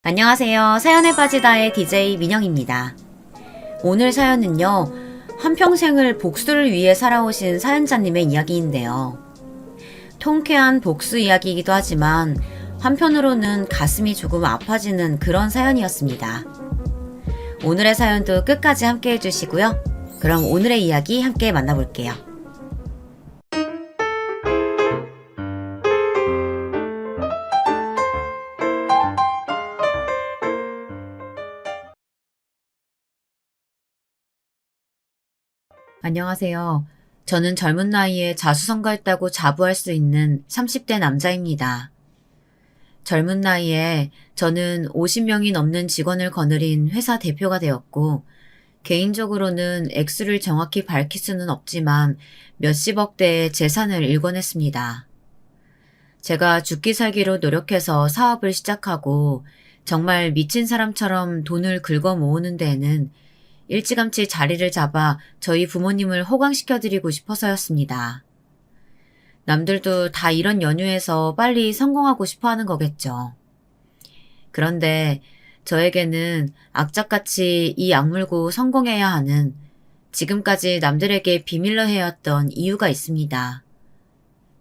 안녕하세요. 사연에 빠지다의 DJ 민영입니다. 오늘 사연은요, 한평생을 복수를 위해 살아오신 사연자님의 이야기인데요. 통쾌한 복수 이야기이기도 하지만 한편으로는 가슴이 조금 아파지는 그런 사연이었습니다. 오늘의 사연도 끝까지 함께 해주시고요. 그럼 오늘의 이야기 함께 만나볼게요. 안녕하세요. 저는 젊은 나이에 자수성가했다고 자부할 수 있는 30대 남자입니다. 젊은 나이에 저는 50명이 넘는 직원을 거느린 회사 대표가 되었고, 개인적으로는 액수를 정확히 밝힐 수는 없지만 몇십억 대의 재산을 일궈냈습니다. 제가 죽기 살기로 노력해서 사업을 시작하고 정말 미친 사람처럼 돈을 긁어 모으는 데에는 일찌감치 자리를 잡아 저희 부모님을 호강시켜드리고 싶어서였습니다. 남들도 다 이런 연유에서 빨리 성공하고 싶어 하는 거겠죠. 그런데 저에게는 악착같이 이 악물고 성공해야 하는, 지금까지 남들에게 비밀로 해왔던 이유가 있습니다.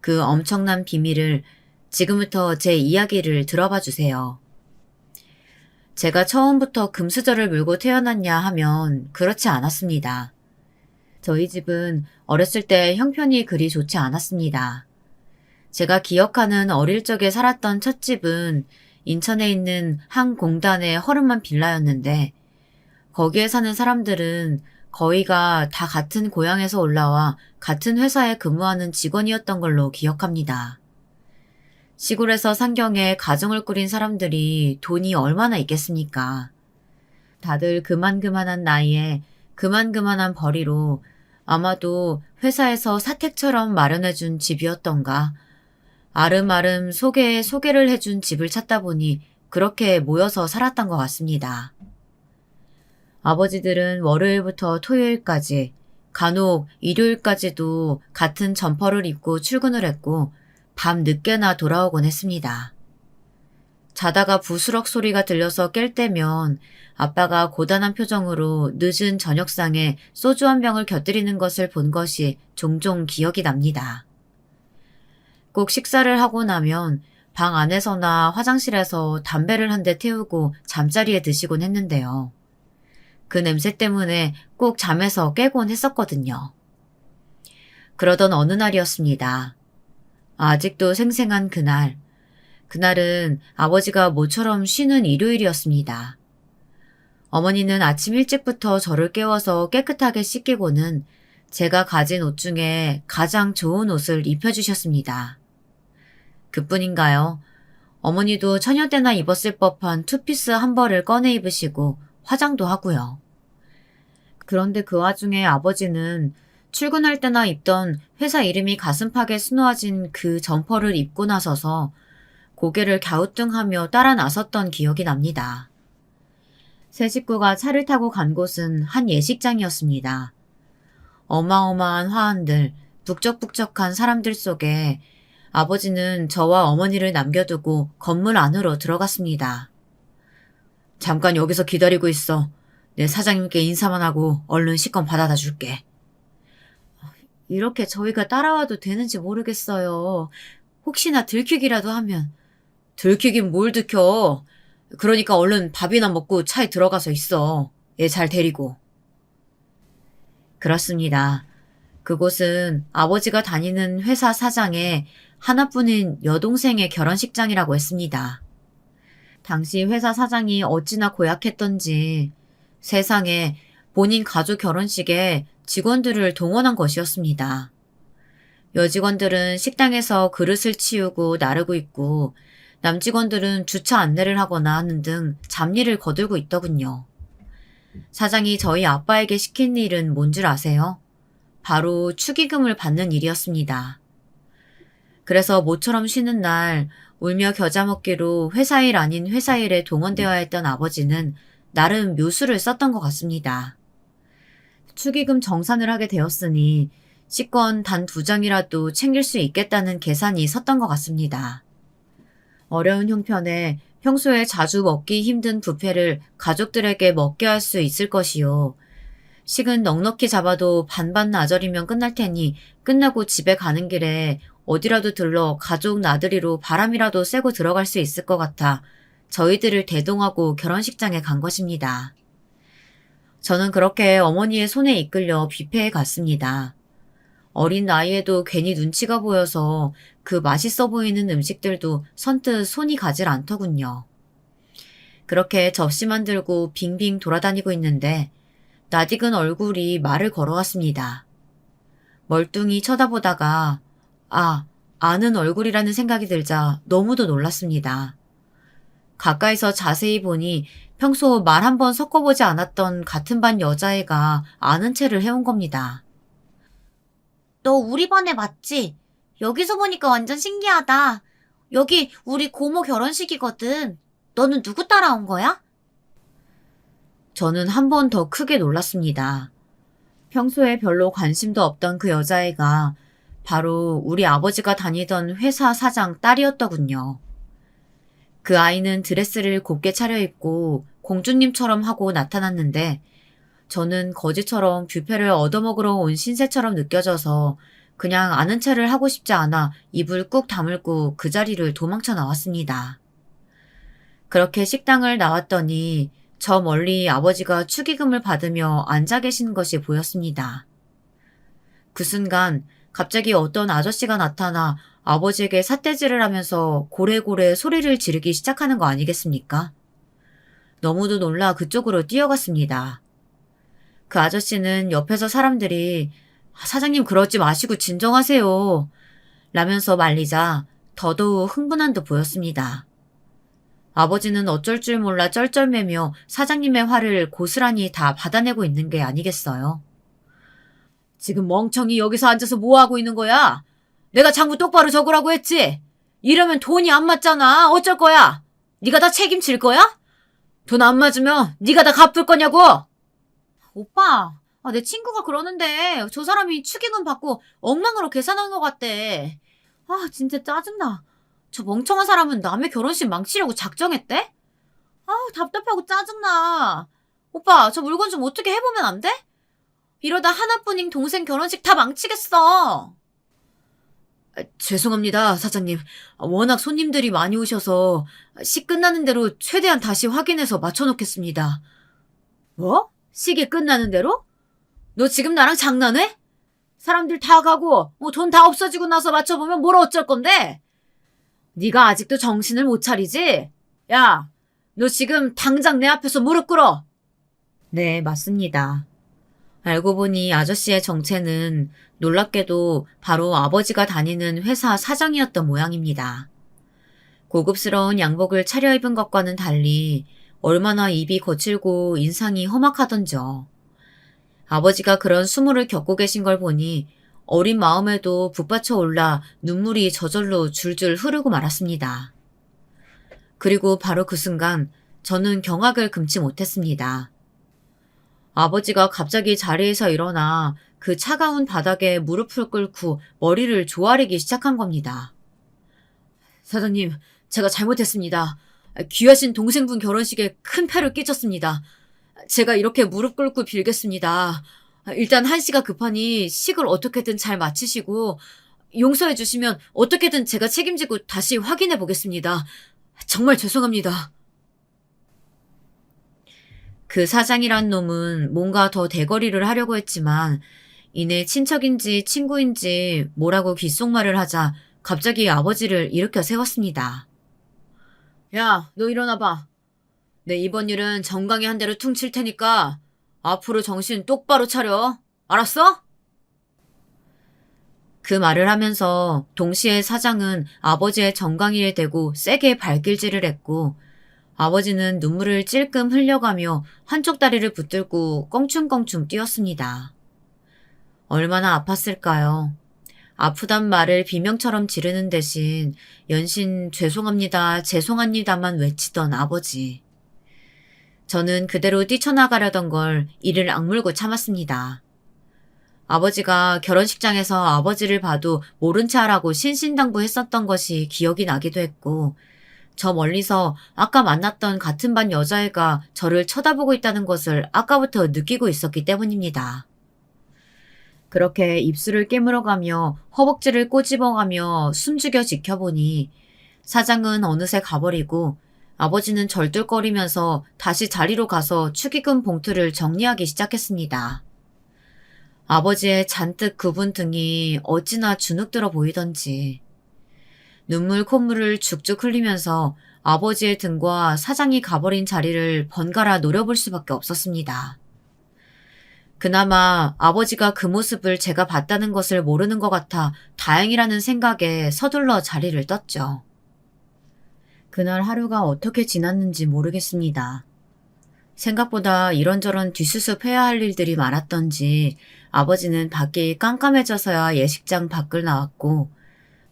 그 엄청난 비밀을 지금부터 제 이야기를 들어봐 주세요. 제가 처음부터 금수저를 물고 태어났냐 하면 그렇지 않았습니다. 저희 집은 어렸을 때 형편이 그리 좋지 않았습니다. 제가 기억하는 어릴 적에 살았던 첫 집은 인천에 있는 한 공단의 허름한 빌라였는데, 거기에 사는 사람들은 거의가 다 같은 고향에서 올라와 같은 회사에 근무하는 직원이었던 걸로 기억합니다. 시골에서 상경에 가정을 꾸린 사람들이 돈이 얼마나 있겠습니까? 다들 그만한 나이에 그만한 벌이로 아마도 회사에서 사택처럼 마련해준 집이었던가, 아름아름 소개에 소개를 해준 집을 찾다 보니 그렇게 모여서 살았던 것 같습니다. 아버지들은 월요일부터 토요일까지, 간혹 일요일까지도 같은 점퍼를 입고 출근을 했고 밤 늦게나 돌아오곤 했습니다. 자다가 부스럭 소리가 들려서 깰 때면 아빠가 고단한 표정으로 늦은 저녁상에 소주 한 병을 곁들이는 것을 본 것이 종종 기억이 납니다. 꼭 식사를 하고 나면 방 안에서나 화장실에서 담배를 한 대 태우고 잠자리에 드시곤 했는데요. 그 냄새 때문에 꼭 잠에서 깨곤 했었거든요. 그러던 어느 날이었습니다. 아직도 생생한 그날. 그날은 아버지가 모처럼 쉬는 일요일이었습니다. 어머니는 아침 일찍부터 저를 깨워서 깨끗하게 씻기고는 제가 가진 옷 중에 가장 좋은 옷을 입혀주셨습니다. 그뿐인가요? 어머니도 처녀 때나 입었을 법한 투피스 한 벌을 꺼내 입으시고 화장도 하고요. 그런데 그 와중에 아버지는 출근할 때나 입던 회사 이름이 가슴팍에 수놓아진 그 점퍼를 입고 나서서 고개를 갸우뚱하며 따라 나섰던 기억이 납니다. 세 식구가 차를 타고 간 곳은 한 예식장이었습니다. 어마어마한 화환들, 북적북적한 사람들 속에 아버지는 저와 어머니를 남겨두고 건물 안으로 들어갔습니다. 잠깐 여기서 기다리고 있어. 내 사장님께 인사만 하고 얼른 식권 받아다 줄게. 이렇게 저희가 따라와도 되는지 모르겠어요. 혹시나 들키기라도 하면. 들키긴 뭘 들켜. 그러니까 얼른 밥이나 먹고 차에 들어가서 있어. 얘 잘 데리고. 그렇습니다. 그곳은 아버지가 다니는 회사 사장의 하나뿐인 여동생의 결혼식장이라고 했습니다. 당시 회사 사장이 어찌나 고약했던지 세상에 본인 가족 결혼식에 직원들을 동원한 것이었습니다. 여직원들은 식당에서 그릇을 치우고 나르고 있고 남직원들은 주차 안내를 하거나 하는 등 잡일을 거들고 있더군요. 사장이 저희 아빠에게 시킨 일은 뭔 줄 아세요? 바로 축의금을 받는 일이었습니다. 그래서 모처럼 쉬는 날 울며 겨자 먹기로 회사 일 아닌 회사 일에 동원되어야 했던 아버지는 나름 묘수를 썼던 것 같습니다. 축의금 정산을 하게 되었으니 식권 단 2장이라도 챙길 수 있겠다는 계산이 섰던 것 같습니다. 어려운 형편에 평소에 자주 먹기 힘든 뷔페를 가족들에게 먹게 할 수 있을 것이요. 식은 넉넉히 잡아도 반반 나절이면 끝날 테니 끝나고 집에 가는 길에 어디라도 들러 가족 나들이로 바람이라도 쐬고 들어갈 수 있을 것 같아 저희들을 대동하고 결혼식장에 간 것입니다. 저는 그렇게 어머니의 손에 이끌려 뷔페에 갔습니다. 어린 나이에도 괜히 눈치가 보여서 그 맛있어 보이는 음식들도 선뜻 손이 가질 않더군요. 그렇게 접시만 들고 빙빙 돌아다니고 있는데 낯익은 얼굴이 말을 걸어왔습니다. 멀뚱히 쳐다보다가 아는 얼굴이라는 생각이 들자 너무도 놀랐습니다. 가까이서 자세히 보니 평소 말 한 번 섞어보지 않았던 같은 반 여자애가 아는 체를 해온 겁니다. 너 우리 반에 맞지? 여기서 보니까 완전 신기하다. 여기 우리 고모 결혼식이거든. 너는 누구 따라온 거야? 저는 한 번 더 크게 놀랐습니다. 평소에 별로 관심도 없던 그 여자애가 바로 우리 아버지가 다니던 회사 사장 딸이었더군요. 그 아이는 드레스를 곱게 차려입고 공주님처럼 하고 나타났는데 저는 거지처럼 뷔페를 얻어먹으러 온 신세처럼 느껴져서 그냥 아는 체를 하고 싶지 않아 입을 꾹 다물고 그 자리를 도망쳐 나왔습니다. 그렇게 식당을 나왔더니 저 멀리 아버지가 축의금을 받으며 앉아 계신 것이 보였습니다. 그 순간 갑자기 어떤 아저씨가 나타나 아버지에게 삿대질을 하면서 고래고래 소리를 지르기 시작하는 거 아니겠습니까? 너무도 놀라 그쪽으로 뛰어갔습니다. 그 아저씨는 옆에서 사람들이 사장님 그러지 마시고 진정하세요 라면서 말리자 더더욱 흥분한 듯 보였습니다. 아버지는 어쩔 줄 몰라 쩔쩔매며 사장님의 화를 고스란히 다 받아내고 있는 게 아니겠어요. 지금 멍청이 여기서 앉아서 뭐하고 있는 거야? 내가 장부 똑바로 적으라고 했지? 이러면 돈이 안 맞잖아. 어쩔 거야? 네가 다 책임질 거야? 돈 안 맞으면 네가 다 갚을 거냐고? 오빠, 내 친구가 그러는데 저 사람이 축의금 받고 엉망으로 계산한 것 같대. 진짜 짜증나. 저 멍청한 사람은 남의 결혼식 망치려고 작정했대? 답답하고 짜증나. 오빠, 저 물건 좀 어떻게 해보면 안 돼? 이러다 하나뿐인 동생 결혼식 다 망치겠어. 죄송합니다, 사장님. 워낙 손님들이 많이 오셔서 식 끝나는 대로 최대한 다시 확인해서 맞춰놓겠습니다. 뭐? 식이 끝나는 대로? 너 지금 나랑 장난해? 사람들 다 가고 돈 다 없어지고 나서 맞춰보면 뭘 어쩔 건데? 네가 아직도 정신을 못 차리지? 야, 너 지금 당장 내 앞에서 무릎 꿇어. 네, 맞습니다. 알고 보니 아저씨의 정체는 놀랍게도 바로 아버지가 다니는 회사 사장이었던 모양입니다. 고급스러운 양복을 차려입은 것과는 달리 얼마나 입이 거칠고 인상이 험악하던죠. 아버지가 그런 수모를 겪고 계신 걸 보니 어린 마음에도 북받쳐 올라 눈물이 저절로 줄줄 흐르고 말았습니다. 그리고 바로 그 순간 저는 경악을 금치 못했습니다. 아버지가 갑자기 자리에서 일어나 그 차가운 바닥에 무릎을 꿇고 머리를 조아리기 시작한 겁니다. 사장님, 제가 잘못했습니다. 귀하신 동생분 결혼식에 큰 폐를 끼쳤습니다. 제가 이렇게 무릎 꿇고 빌겠습니다. 일단 한시가 급하니 식을 어떻게든 잘 마치시고 용서해 주시면 어떻게든 제가 책임지고 다시 확인해 보겠습니다. 정말 죄송합니다. 그 사장이란 놈은 뭔가 더 대거리를 하려고 했지만 이내 친척인지 친구인지 뭐라고 귓속말을 하자 갑자기 아버지를 일으켜 세웠습니다. 야, 너 일어나봐. 내 이번 일은 정강이 한 대로 퉁칠 테니까 앞으로 정신 똑바로 차려. 알았어? 그 말을 하면서 동시에 사장은 아버지의 정강이에 대고 세게 발길질을 했고 아버지는 눈물을 찔끔 흘려가며 한쪽 다리를 붙들고 껑충껑충 뛰었습니다. 얼마나 아팠을까요? 아프단 말을 비명처럼 지르는 대신 연신 죄송합니다, 죄송합니다만 외치던 아버지. 저는 그대로 뛰쳐나가려던 걸 이를 악물고 참았습니다. 아버지가 결혼식장에서 아버지를 봐도 모른 체 하라고 신신당부했었던 것이 기억이 나기도 했고 저 멀리서 아까 만났던 같은 반 여자애가 저를 쳐다보고 있다는 것을 아까부터 느끼고 있었기 때문입니다. 그렇게 입술을 깨물어가며 허벅지를 꼬집어가며 숨죽여 지켜보니 사장은 어느새 가버리고 아버지는 절뚝거리면서 다시 자리로 가서 축의금 봉투를 정리하기 시작했습니다. 아버지의 잔뜩 굽은 등이 어찌나 주눅들어 보이던지 눈물 콧물을 죽죽 흘리면서 아버지의 등과 사장이 가버린 자리를 번갈아 노려볼 수밖에 없었습니다. 그나마 아버지가 그 모습을 제가 봤다는 것을 모르는 것 같아 다행이라는 생각에 서둘러 자리를 떴죠. 그날 하루가 어떻게 지났는지 모르겠습니다. 생각보다 이런저런 뒷수습해야 할 일들이 많았던지 아버지는 밖이 깜깜해져서야 예식장 밖을 나왔고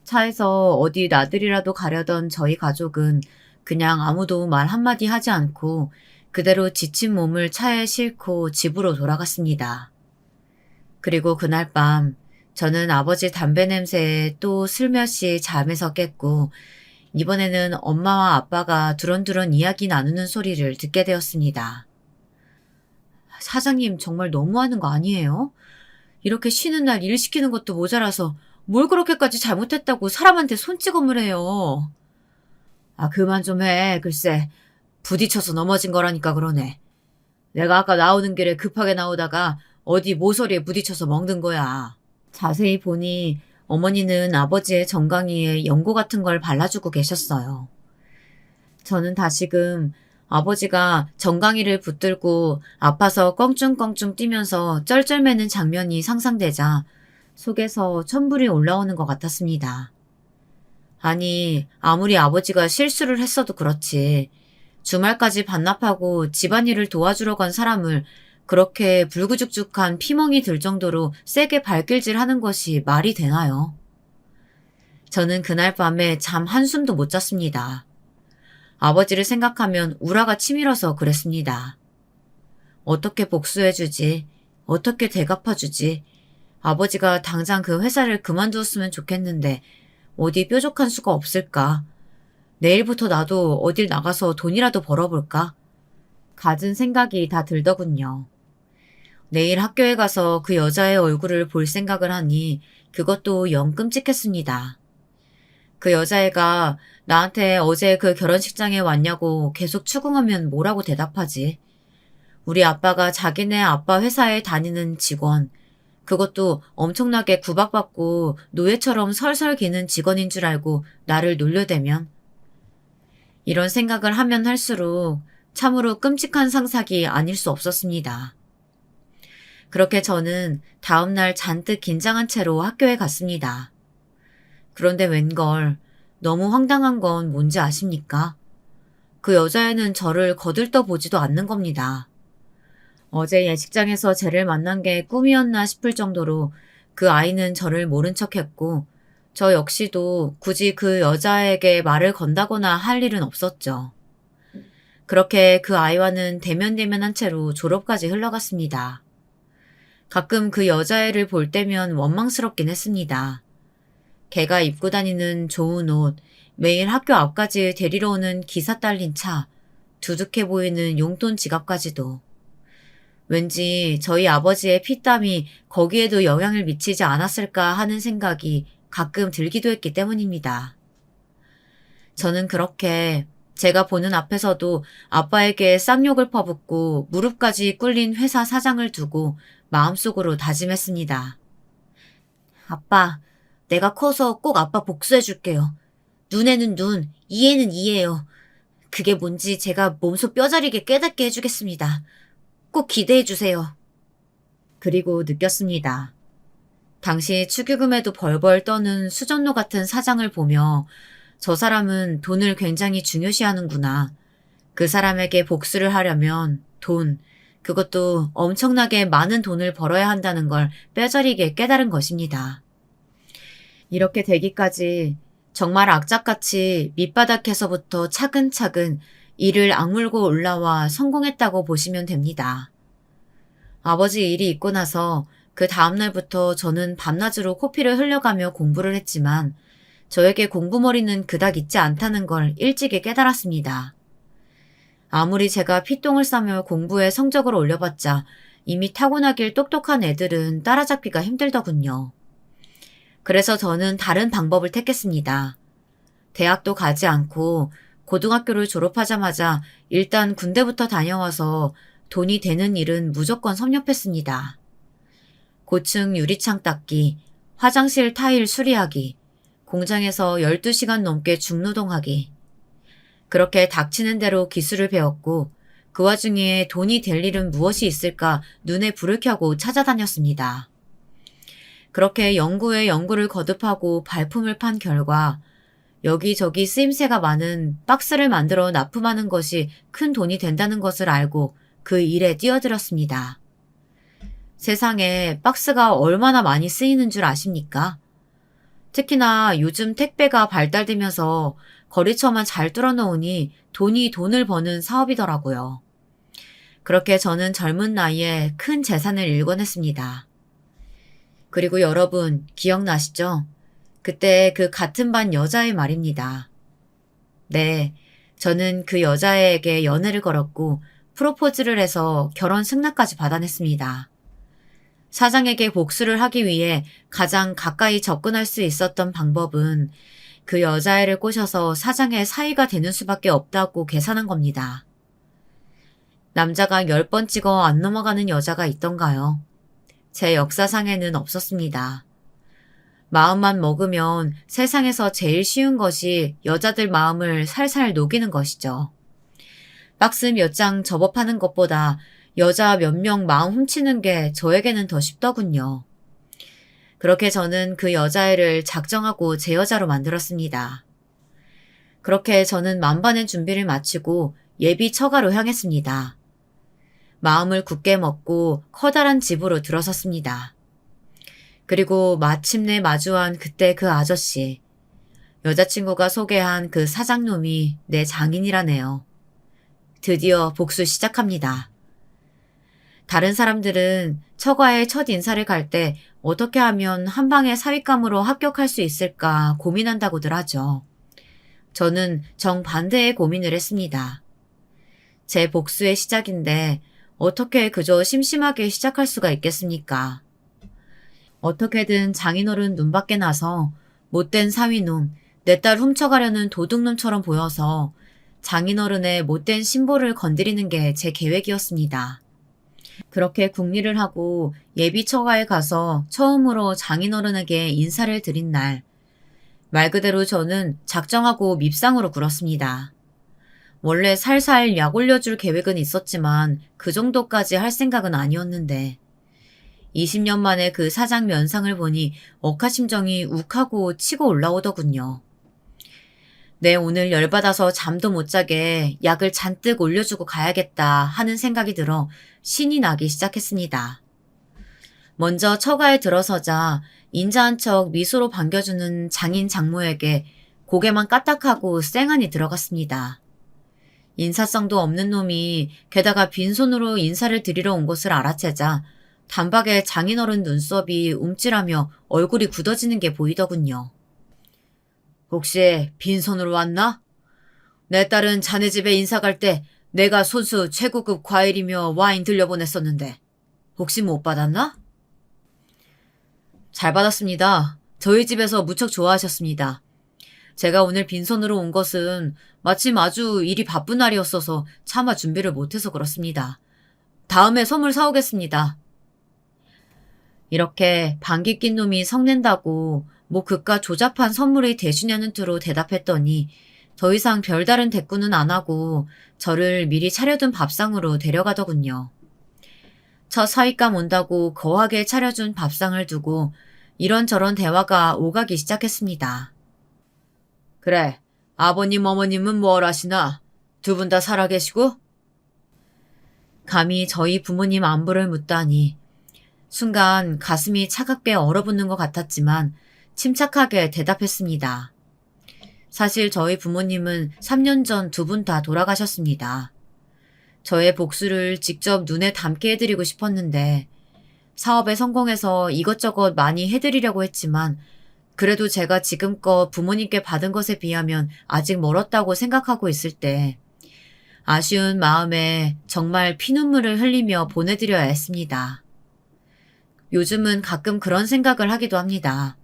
차에서 어디 나들이라도 가려던 저희 가족은 그냥 아무도 말 한마디 하지 않고 그대로 지친 몸을 차에 싣고 집으로 돌아갔습니다. 그리고 그날 밤 저는 아버지 담배 냄새에 또 슬며시 잠에서 깼고 이번에는 엄마와 아빠가 두런두런 이야기 나누는 소리를 듣게 되었습니다. 사장님 정말 너무하는 거 아니에요? 이렇게 쉬는 날 일 시키는 것도 모자라서 뭘 그렇게까지 잘못했다고 사람한테 손찌검을 해요. 아, 그만 좀 해. 글쎄, 부딪혀서 넘어진 거라니까 그러네. 내가 아까 나오는 길에 급하게 나오다가 어디 모서리에 부딪혀서 먹는 거야. 자세히 보니 어머니는 아버지의 정강이에 연고 같은 걸 발라주고 계셨어요. 저는 다시금 아버지가 정강이를 붙들고 아파서 껑충껑충 뛰면서 쩔쩔매는 장면이 상상되자 속에서 천불이 올라오는 것 같았습니다. 아니, 아무리 아버지가 실수를 했어도 그렇지. 주말까지 반납하고 집안일을 도와주러 간 사람을 그렇게 불구죽죽한 피멍이 들 정도로 세게 발길질하는 것이 말이 되나요? 저는 그날 밤에 잠 한숨도 못 잤습니다. 아버지를 생각하면 우라가 치밀어서 그랬습니다. 어떻게 복수해주지? 어떻게 대갚아주지? 아버지가 당장 그 회사를 그만두었으면 좋겠는데 어디 뾰족한 수가 없을까? 내일부터 나도 어딜 나가서 돈이라도 벌어볼까? 갖은 생각이 다 들더군요. 내일 학교에 가서 그 여자의 얼굴을 볼 생각을 하니 그것도 영 끔찍했습니다. 그 여자애가 나한테 어제 그 결혼식장에 왔냐고 계속 추궁하면 뭐라고 대답하지? 우리 아빠가 자기네 아빠 회사에 다니는 직원, 그것도 엄청나게 구박받고 노예처럼 설설 기는 직원인 줄 알고 나를 놀려대면? 이런 생각을 하면 할수록 참으로 끔찍한 상상이 아닐 수 없었습니다. 그렇게 저는 다음날 잔뜩 긴장한 채로 학교에 갔습니다. 그런데 웬걸 너무 황당한 건 뭔지 아십니까? 그 여자애는 저를 거들떠보지도 않는 겁니다. 어제 예식장에서 쟤를 만난 게 꿈이었나 싶을 정도로 그 아이는 저를 모른 척했고 저 역시도 굳이 그 여자에게 말을 건다거나 할 일은 없었죠. 그렇게 그 아이와는 대면대면한 채로 졸업까지 흘러갔습니다. 가끔 그 여자애를 볼 때면 원망스럽긴 했습니다. 걔가 입고 다니는 좋은 옷, 매일 학교 앞까지 데리러 오는 기사 딸린 차, 두둑해 보이는 용돈 지갑까지도. 왠지 저희 아버지의 피땀이 거기에도 영향을 미치지 않았을까 하는 생각이 가끔 들기도 했기 때문입니다. 저는 그렇게 제가 보는 앞에서도 아빠에게 쌍욕을 퍼붓고 무릎까지 꿇린 회사 사장을 두고 마음속으로 다짐했습니다. 아빠, 내가 커서 꼭 아빠 복수해줄게요. 눈에는 눈, 이에는 이예요. 그게 뭔지 제가 몸소 뼈저리게 깨닫게 해주겠습니다. 꼭 기대해주세요. 그리고 느꼈습니다. 당시 축의금에도 벌벌 떠는 수전노 같은 사장을 보며 저 사람은 돈을 굉장히 중요시하는구나. 그 사람에게 복수를 하려면 돈, 그것도 엄청나게 많은 돈을 벌어야 한다는 걸 뼈저리게 깨달은 것입니다. 이렇게 되기까지 정말 악착같이 밑바닥에서부터 차근차근 이를 악물고 올라와 성공했다고 보시면 됩니다. 아버지 일이 있고 나서 그 다음날부터 저는 밤낮으로 코피를 흘려가며 공부를 했지만 저에게 공부머리는 그닥 있지 않다는 걸 일찍이 깨달았습니다. 아무리 제가 피똥을 싸며 공부에 성적을 올려봤자 이미 타고나길 똑똑한 애들은 따라잡기가 힘들더군요. 그래서 저는 다른 방법을 택했습니다. 대학도 가지 않고 고등학교를 졸업하자마자 일단 군대부터 다녀와서 돈이 되는 일은 무조건 섭렵했습니다. 고층 유리창 닦기, 화장실 타일 수리하기, 공장에서 12시간 넘게 중노동하기. 그렇게 닥치는 대로 기술을 배웠고 그 와중에 돈이 될 일은 무엇이 있을까 눈에 불을 켜고 찾아다녔습니다. 그렇게 연구에 연구를 거듭하고 발품을 판 결과 여기저기 쓰임새가 많은 박스를 만들어 납품하는 것이 큰 돈이 된다는 것을 알고 그 일에 뛰어들었습니다. 세상에 박스가 얼마나 많이 쓰이는 줄 아십니까? 특히나 요즘 택배가 발달되면서 거래처만 잘 뚫어놓으니 돈이 돈을 버는 사업이더라고요. 그렇게 저는 젊은 나이에 큰 재산을 일궈냈습니다. 그리고 여러분 기억나시죠? 그때 그 같은 반 여자의 말입니다. 네, 저는 그 여자에게 연애를 걸었고 프로포즈를 해서 결혼 승낙까지 받아냈습니다. 사장에게 복수를 하기 위해 가장 가까이 접근할 수 있었던 방법은 그 여자애를 꼬셔서 사장의 사위가 되는 수밖에 없다고 계산한 겁니다. 남자가 10번 찍어 안 넘어가는 여자가 있던가요? 제 역사상에는 없었습니다. 마음만 먹으면 세상에서 제일 쉬운 것이 여자들 마음을 살살 녹이는 것이죠. 박스 몇 장 접어 파는 것보다 여자 몇 명 마음 훔치는 게 저에게는 더 쉽더군요. 그렇게 저는 그 여자애를 작정하고 제 여자로 만들었습니다. 그렇게 저는 만반의 준비를 마치고 예비 처가로 향했습니다. 마음을 굳게 먹고 커다란 집으로 들어섰습니다. 그리고 마침내 마주한 그때 그 아저씨, 여자친구가 소개한 그 사장놈이 내 장인이라네요. 드디어 복수 시작합니다. 다른 사람들은 처가에 첫 인사를 갈 때 어떻게 하면 한 방에 사윗감으로 합격할 수 있을까 고민한다고들 하죠. 저는 정반대의 고민을 했습니다. 제 복수의 시작인데 어떻게 그저 심심하게 시작할 수가 있겠습니까? 어떻게든 장인어른 눈밖에 나서 못된 사위놈, 내 딸 훔쳐가려는 도둑놈처럼 보여서 장인어른의 못된 신보를 건드리는 게 제 계획이었습니다. 그렇게 궁리를 하고 예비 처가에 가서 처음으로 장인어른에게 인사를 드린 날, 말 그대로 저는 작정하고 밉상으로 굴었습니다. 원래 살살 약 올려줄 계획은 있었지만 그 정도까지 할 생각은 아니었는데 20년 만에 그 사장 면상을 보니 억하심정이 욱하고 치고 올라오더군요. 네, 오늘 열받아서 잠도 못 자게 약을 잔뜩 올려주고 가야겠다 하는 생각이 들어 신이 나기 시작했습니다. 먼저 처가에 들어서자 인자한 척 미소로 반겨주는 장인 장모에게 고개만 까딱하고 쌩하니 들어갔습니다. 인사성도 없는 놈이 게다가 빈손으로 인사를 드리러 온 것을 알아채자 단박에 장인어른 눈썹이 움찔하며 얼굴이 굳어지는 게 보이더군요. 혹시 빈손으로 왔나? 내 딸은 자네 집에 인사 갈 때 내가 손수 최고급 과일이며 와인 들려보냈었는데 혹시 못 받았나? 잘 받았습니다. 저희 집에서 무척 좋아하셨습니다. 제가 오늘 빈손으로 온 것은 마침 아주 일이 바쁜 날이었어서 차마 준비를 못해서 그렇습니다. 다음에 선물 사오겠습니다. 이렇게 방귀 낀 놈이 성낸다고 뭐 그깟 조잡한 선물이 되주냐는 투로 대답했더니 더 이상 별다른 대꾸는 안 하고 저를 미리 차려둔 밥상으로 데려가더군요. 첫 사윗감 온다고 거하게 차려준 밥상을 두고 이런저런 대화가 오가기 시작했습니다. 그래, 아버님 어머님은 뭘 하시나? 두 분 다 살아계시고? 감히 저희 부모님 안부를 묻다니 순간 가슴이 차갑게 얼어붙는 것 같았지만 침착하게 대답했습니다. 사실 저희 부모님은 3년 전 두 분 다 돌아가셨습니다. 저의 복수를 직접 눈에 담게 해드리고 싶었는데 사업에 성공해서 이것저것 많이 해드리려고 했지만 그래도 제가 지금껏 부모님께 받은 것에 비하면 아직 멀었다고 생각하고 있을 때 아쉬운 마음에 정말 피눈물을 흘리며 보내드려야 했습니다. 요즘은 가끔 그런 생각을 하기도 합니다.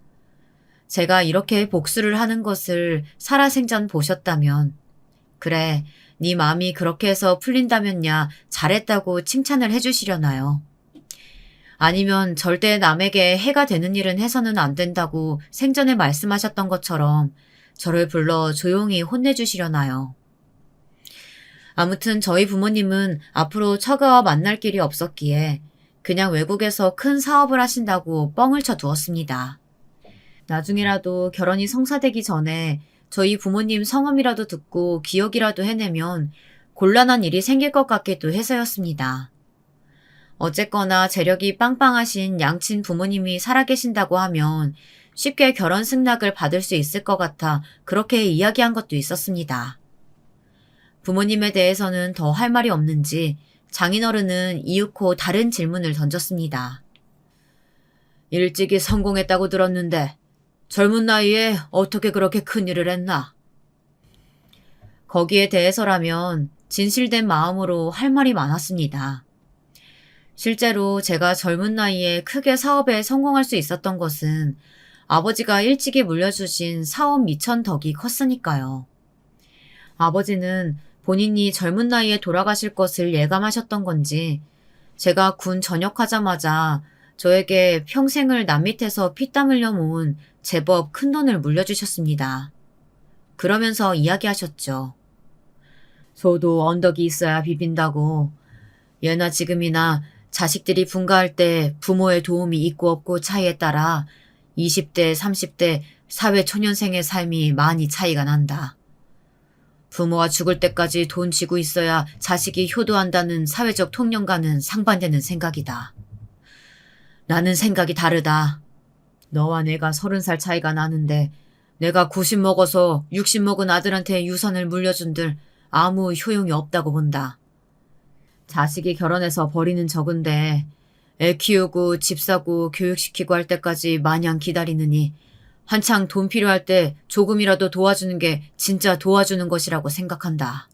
제가 이렇게 복수를 하는 것을 살아생전 보셨다면, 그래, 네 마음이 그렇게 해서 풀린다면야 잘했다고 칭찬을 해주시려나요? 아니면 절대 남에게 해가 되는 일은 해서는 안 된다고 생전에 말씀하셨던 것처럼 저를 불러 조용히 혼내주시려나요? 아무튼 저희 부모님은 앞으로 처가와 만날 길이 없었기에 그냥 외국에서 큰 사업을 하신다고 뻥을 쳐 두었습니다. 나중에라도 결혼이 성사되기 전에 저희 부모님 성함이라도 듣고 기억이라도 해내면 곤란한 일이 생길 것 같기도 해서였습니다. 어쨌거나 재력이 빵빵하신 양친 부모님이 살아계신다고 하면 쉽게 결혼 승낙을 받을 수 있을 것 같아 그렇게 이야기한 것도 있었습니다. 부모님에 대해서는 더 할 말이 없는지 장인어른은 이윽고 다른 질문을 던졌습니다. 일찍이 성공했다고 들었는데 젊은 나이에 어떻게 그렇게 큰일을 했나? 거기에 대해서라면 진실된 마음으로 할 말이 많았습니다. 실제로 제가 젊은 나이에 크게 사업에 성공할 수 있었던 것은 아버지가 일찍이 물려주신 사업 미천 덕이 컸으니까요. 아버지는 본인이 젊은 나이에 돌아가실 것을 예감하셨던 건지 제가 군 전역하자마자 저에게 평생을 남 밑에서 피땀 흘려 모은 제법 큰돈을 물려주셨습니다. 그러면서 이야기하셨죠. 소도 언덕이 있어야 비빈다고. 예나 지금이나 자식들이 분가할 때 부모의 도움이 있고 없고 차이에 따라 20대, 30대 사회초년생의 삶이 많이 차이가 난다. 부모가 죽을 때까지 돈 쥐고 있어야 자식이 효도한다는 사회적 통념과는 상반되는 생각이다. 나는 생각이 다르다. 너와 내가 30살 차이가 나는데 내가 90 먹어서 60 먹은 아들한테 유산을 물려준들 아무 효용이 없다고 본다. 자식이 결혼해서 버리는 적은데 애 키우고 집 사고 교육시키고 할 때까지 마냥 기다리느니 한창 돈 필요할 때 조금이라도 도와주는 게 진짜 도와주는 것이라고 생각한다.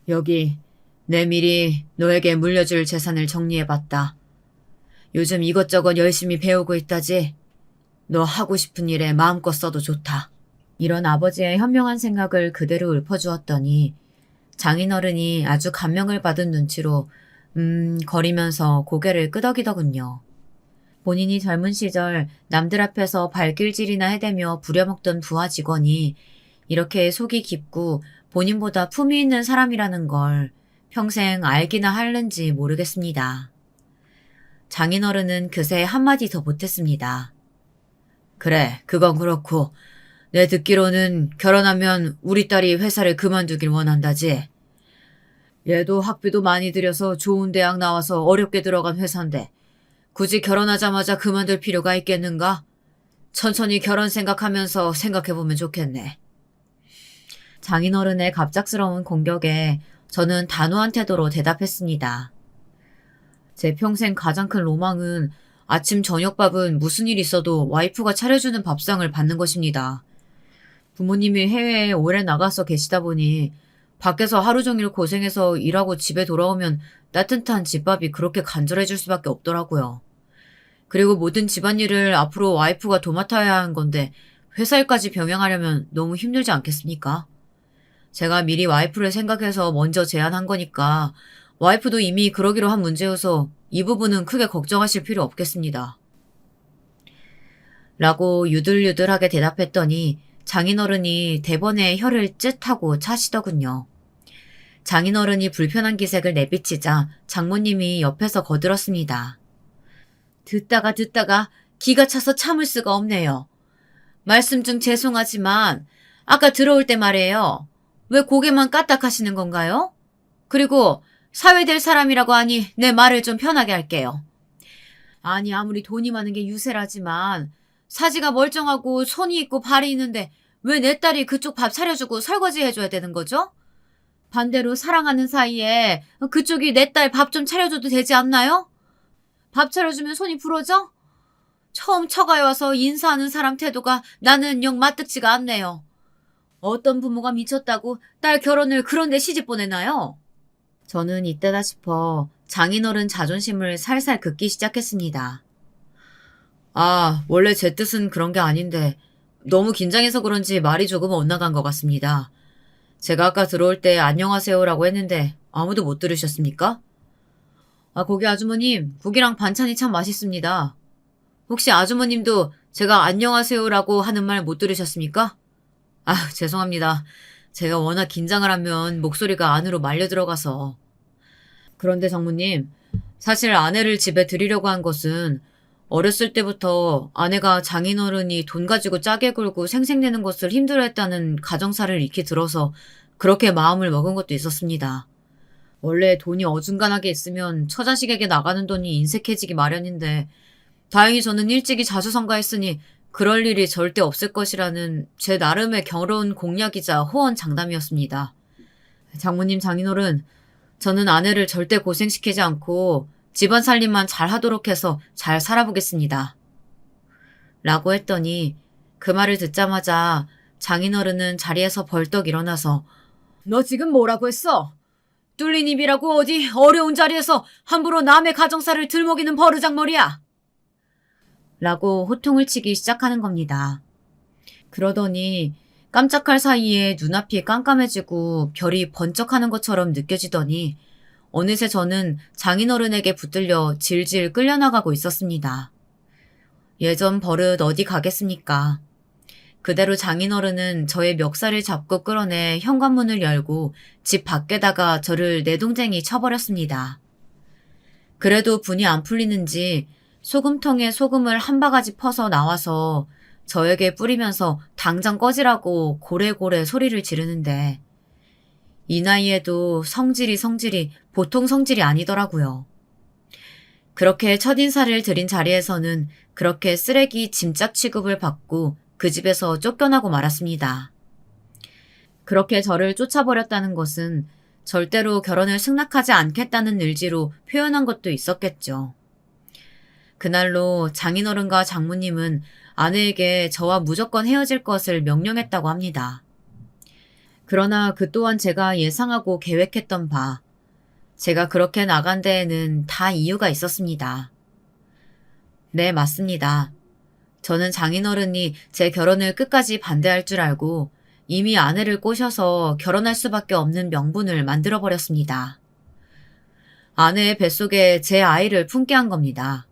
여기 내 미리 너에게 물려줄 재산을 정리해봤다. 요즘 이것저것 열심히 배우고 있다지. 너 하고 싶은 일에 마음껏 써도 좋다. 이런 아버지의 현명한 생각을 그대로 읊어주었더니 장인어른이 아주 감명을 받은 눈치로 거리면서 고개를 끄덕이더군요. 본인이 젊은 시절 남들 앞에서 발길질이나 해대며 부려먹던 부하 직원이 이렇게 속이 깊고 본인보다 품위 있는 사람이라는 걸 평생 알기나 할는지 모르겠습니다. 장인어른은 그새 한마디 더 못했습니다. 그래, 그건 그렇고 내 듣기로는 결혼하면 우리 딸이 회사를 그만두길 원한다지. 얘도 학비도 많이 들여서 좋은 대학 나와서 어렵게 들어간 회사인데 굳이 결혼하자마자 그만둘 필요가 있겠는가? 천천히 결혼 생각하면서 생각해보면 좋겠네. 장인어른의 갑작스러운 공격에 저는 단호한 태도로 대답했습니다. 제 평생 가장 큰 로망은 아침 저녁밥은 무슨 일 있어도 와이프가 차려주는 밥상을 받는 것입니다. 부모님이 해외에 오래 나가서 계시다 보니 밖에서 하루 종일 고생해서 일하고 집에 돌아오면 따뜻한 집밥이 그렇게 간절해질 수밖에 없더라고요. 그리고 모든 집안일을 앞으로 와이프가 도맡아야 하는 건데 회사 일까지 병행하려면 너무 힘들지 않겠습니까? 제가 미리 와이프를 생각해서 먼저 제안한 거니까 와이프도 이미 그러기로 한 문제여서 이 부분은 크게 걱정하실 필요 없겠습니다. 라고 유들유들하게 대답했더니 장인어른이 대번에 혀를 쯧하고 차시더군요. 장인어른이 불편한 기색을 내비치자 장모님이 옆에서 거들었습니다. 듣다가 기가 차서 참을 수가 없네요. 말씀 중 죄송하지만 아까 들어올 때 말이에요. 왜 고개만 까딱하시는 건가요? 그리고 사회될 사람이라고 하니 내 말을 좀 편하게 할게요. 아니 아무리 돈이 많은 게 유세라지만 사지가 멀쩡하고 손이 있고 발이 있는데 왜 내 딸이 그쪽 밥 차려주고 설거지 해줘야 되는 거죠? 반대로 사랑하는 사이에 그쪽이 내 딸 밥 좀 차려줘도 되지 않나요? 밥 차려주면 손이 부러져? 처음 처가에 와서 인사하는 사람 태도가 나는 영 맞득지가 않네요. 어떤 부모가 미쳤다고 딸 결혼을 그런데 시집 보내나요? 저는 이때다 싶어 장인어른 자존심을 살살 긋기 시작했습니다. 아, 원래 제 뜻은 그런 게 아닌데 너무 긴장해서 그런지 말이 조금 엇나간 것 같습니다. 제가 아까 들어올 때 안녕하세요라고 했는데 아무도 못 들으셨습니까? 아, 거기 아주머님, 국이랑 반찬이 참 맛있습니다. 혹시 아주머님도 제가 안녕하세요라고 하는 말 못 들으셨습니까? 아, 죄송합니다. 제가 워낙 긴장을 하면 목소리가 안으로 말려 들어가서. 그런데 장모님, 사실 아내를 집에 들이려고 한 것은 어렸을 때부터 아내가 장인어른이 돈 가지고 짜게 굴고 생색내는 것을 힘들어했다는 가정사를 익히 들어서 그렇게 마음을 먹은 것도 있었습니다. 원래 돈이 어중간하게 있으면 처자식에게 나가는 돈이 인색해지기 마련인데 다행히 저는 일찍이 자수성가했으니 그럴 일이 절대 없을 것이라는 제 나름의 결혼 공약이자 호언장담이었습니다. 장모님, 장인어른, 저는 아내를 절대 고생시키지 않고 집안 살림만 잘 하도록 해서 잘 살아보겠습니다. 라고 했더니 그 말을 듣자마자 장인어른은 자리에서 벌떡 일어나서 너 지금 뭐라고 했어? 뚫린 입이라고 어디 어려운 자리에서 함부로 남의 가정사를 들먹이는 버르장머리야? 라고 호통을 치기 시작하는 겁니다. 그러더니 깜짝할 사이에 눈앞이 깜깜해지고 별이 번쩍하는 것처럼 느껴지더니 어느새 저는 장인어른에게 붙들려 질질 끌려나가고 있었습니다. 예전 버릇 어디 가겠습니까? 그대로 장인어른은 저의 멱살을 잡고 끌어내 현관문을 열고 집 밖에다가 저를 내동댕이 쳐버렸습니다. 그래도 분이 안 풀리는지 소금통에 소금을 한 바가지 퍼서 나와서 저에게 뿌리면서 당장 꺼지라고 고래고래 소리를 지르는데 이 나이에도 성질이 보통 성질이 아니더라고요. 그렇게 첫인사를 드린 자리에서는 그렇게 쓰레기 짐짝 취급을 받고 그 집에서 쫓겨나고 말았습니다. 그렇게 저를 쫓아버렸다는 것은 절대로 결혼을 승낙하지 않겠다는 의지로 표현한 것도 있었겠죠. 그날로 장인어른과 장모님은 아내에게 저와 무조건 헤어질 것을 명령했다고 합니다. 그러나 그 또한 제가 예상하고 계획했던 바, 제가 그렇게 나간 데에는 다 이유가 있었습니다. 네, 맞습니다. 저는 장인어른이 제 결혼을 끝까지 반대할 줄 알고 이미 아내를 꼬셔서 결혼할 수밖에 없는 명분을 만들어버렸습니다. 아내의 뱃속에 제 아이를 품게 한 겁니다.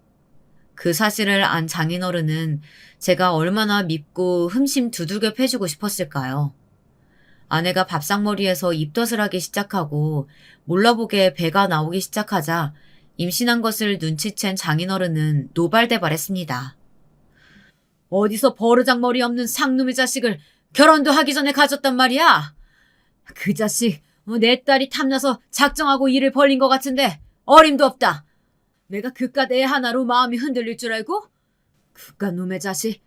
그 사실을 안 장인어른은 제가 얼마나 밉고 흠심 두들겨 패주고 싶었을까요? 아내가 밥상머리에서 입덧을 하기 시작하고 몰라보게 배가 나오기 시작하자 임신한 것을 눈치챈 장인어른은 노발대발했습니다. 어디서 버르장머리 없는 상놈의 자식을 결혼도 하기 전에 가졌단 말이야? 그 자식 내 딸이 탐나서 작정하고 일을 벌린 것 같은데 어림도 없다. 내가 그깟 애 하나로 마음이 흔들릴 줄 알고? 그깟 놈의 자식.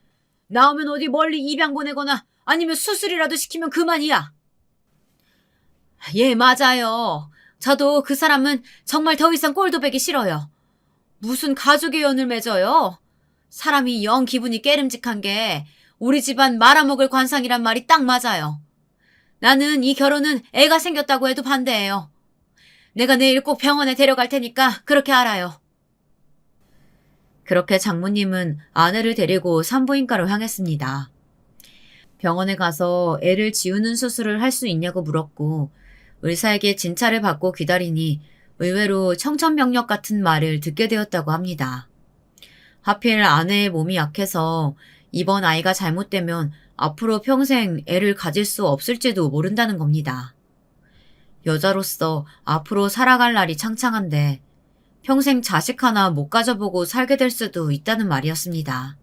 나오면 어디 멀리 입양 보내거나 아니면 수술이라도 시키면 그만이야. 예, 맞아요. 저도 그 사람은 정말 더 이상 꼴도 보기 싫어요. 무슨 가족의 연을 맺어요? 사람이 영 기분이 깨름직한 게 우리 집안 말아먹을 관상이란 말이 딱 맞아요. 나는 이 결혼은 애가 생겼다고 해도 반대해요. 내가 내일 꼭 병원에 데려갈 테니까 그렇게 알아요. 그렇게 장모님은 아내를 데리고 산부인과로 향했습니다. 병원에 가서 애를 지우는 수술을 할 수 있냐고 물었고 의사에게 진찰을 받고 기다리니 의외로 청천벽력 같은 말을 듣게 되었다고 합니다. 하필 아내의 몸이 약해서 이번 아이가 잘못되면 앞으로 평생 애를 가질 수 없을지도 모른다는 겁니다. 여자로서 앞으로 살아갈 날이 창창한데 평생 자식 하나 못 가져보고 살게 될 수도 있다는 말이었습니다.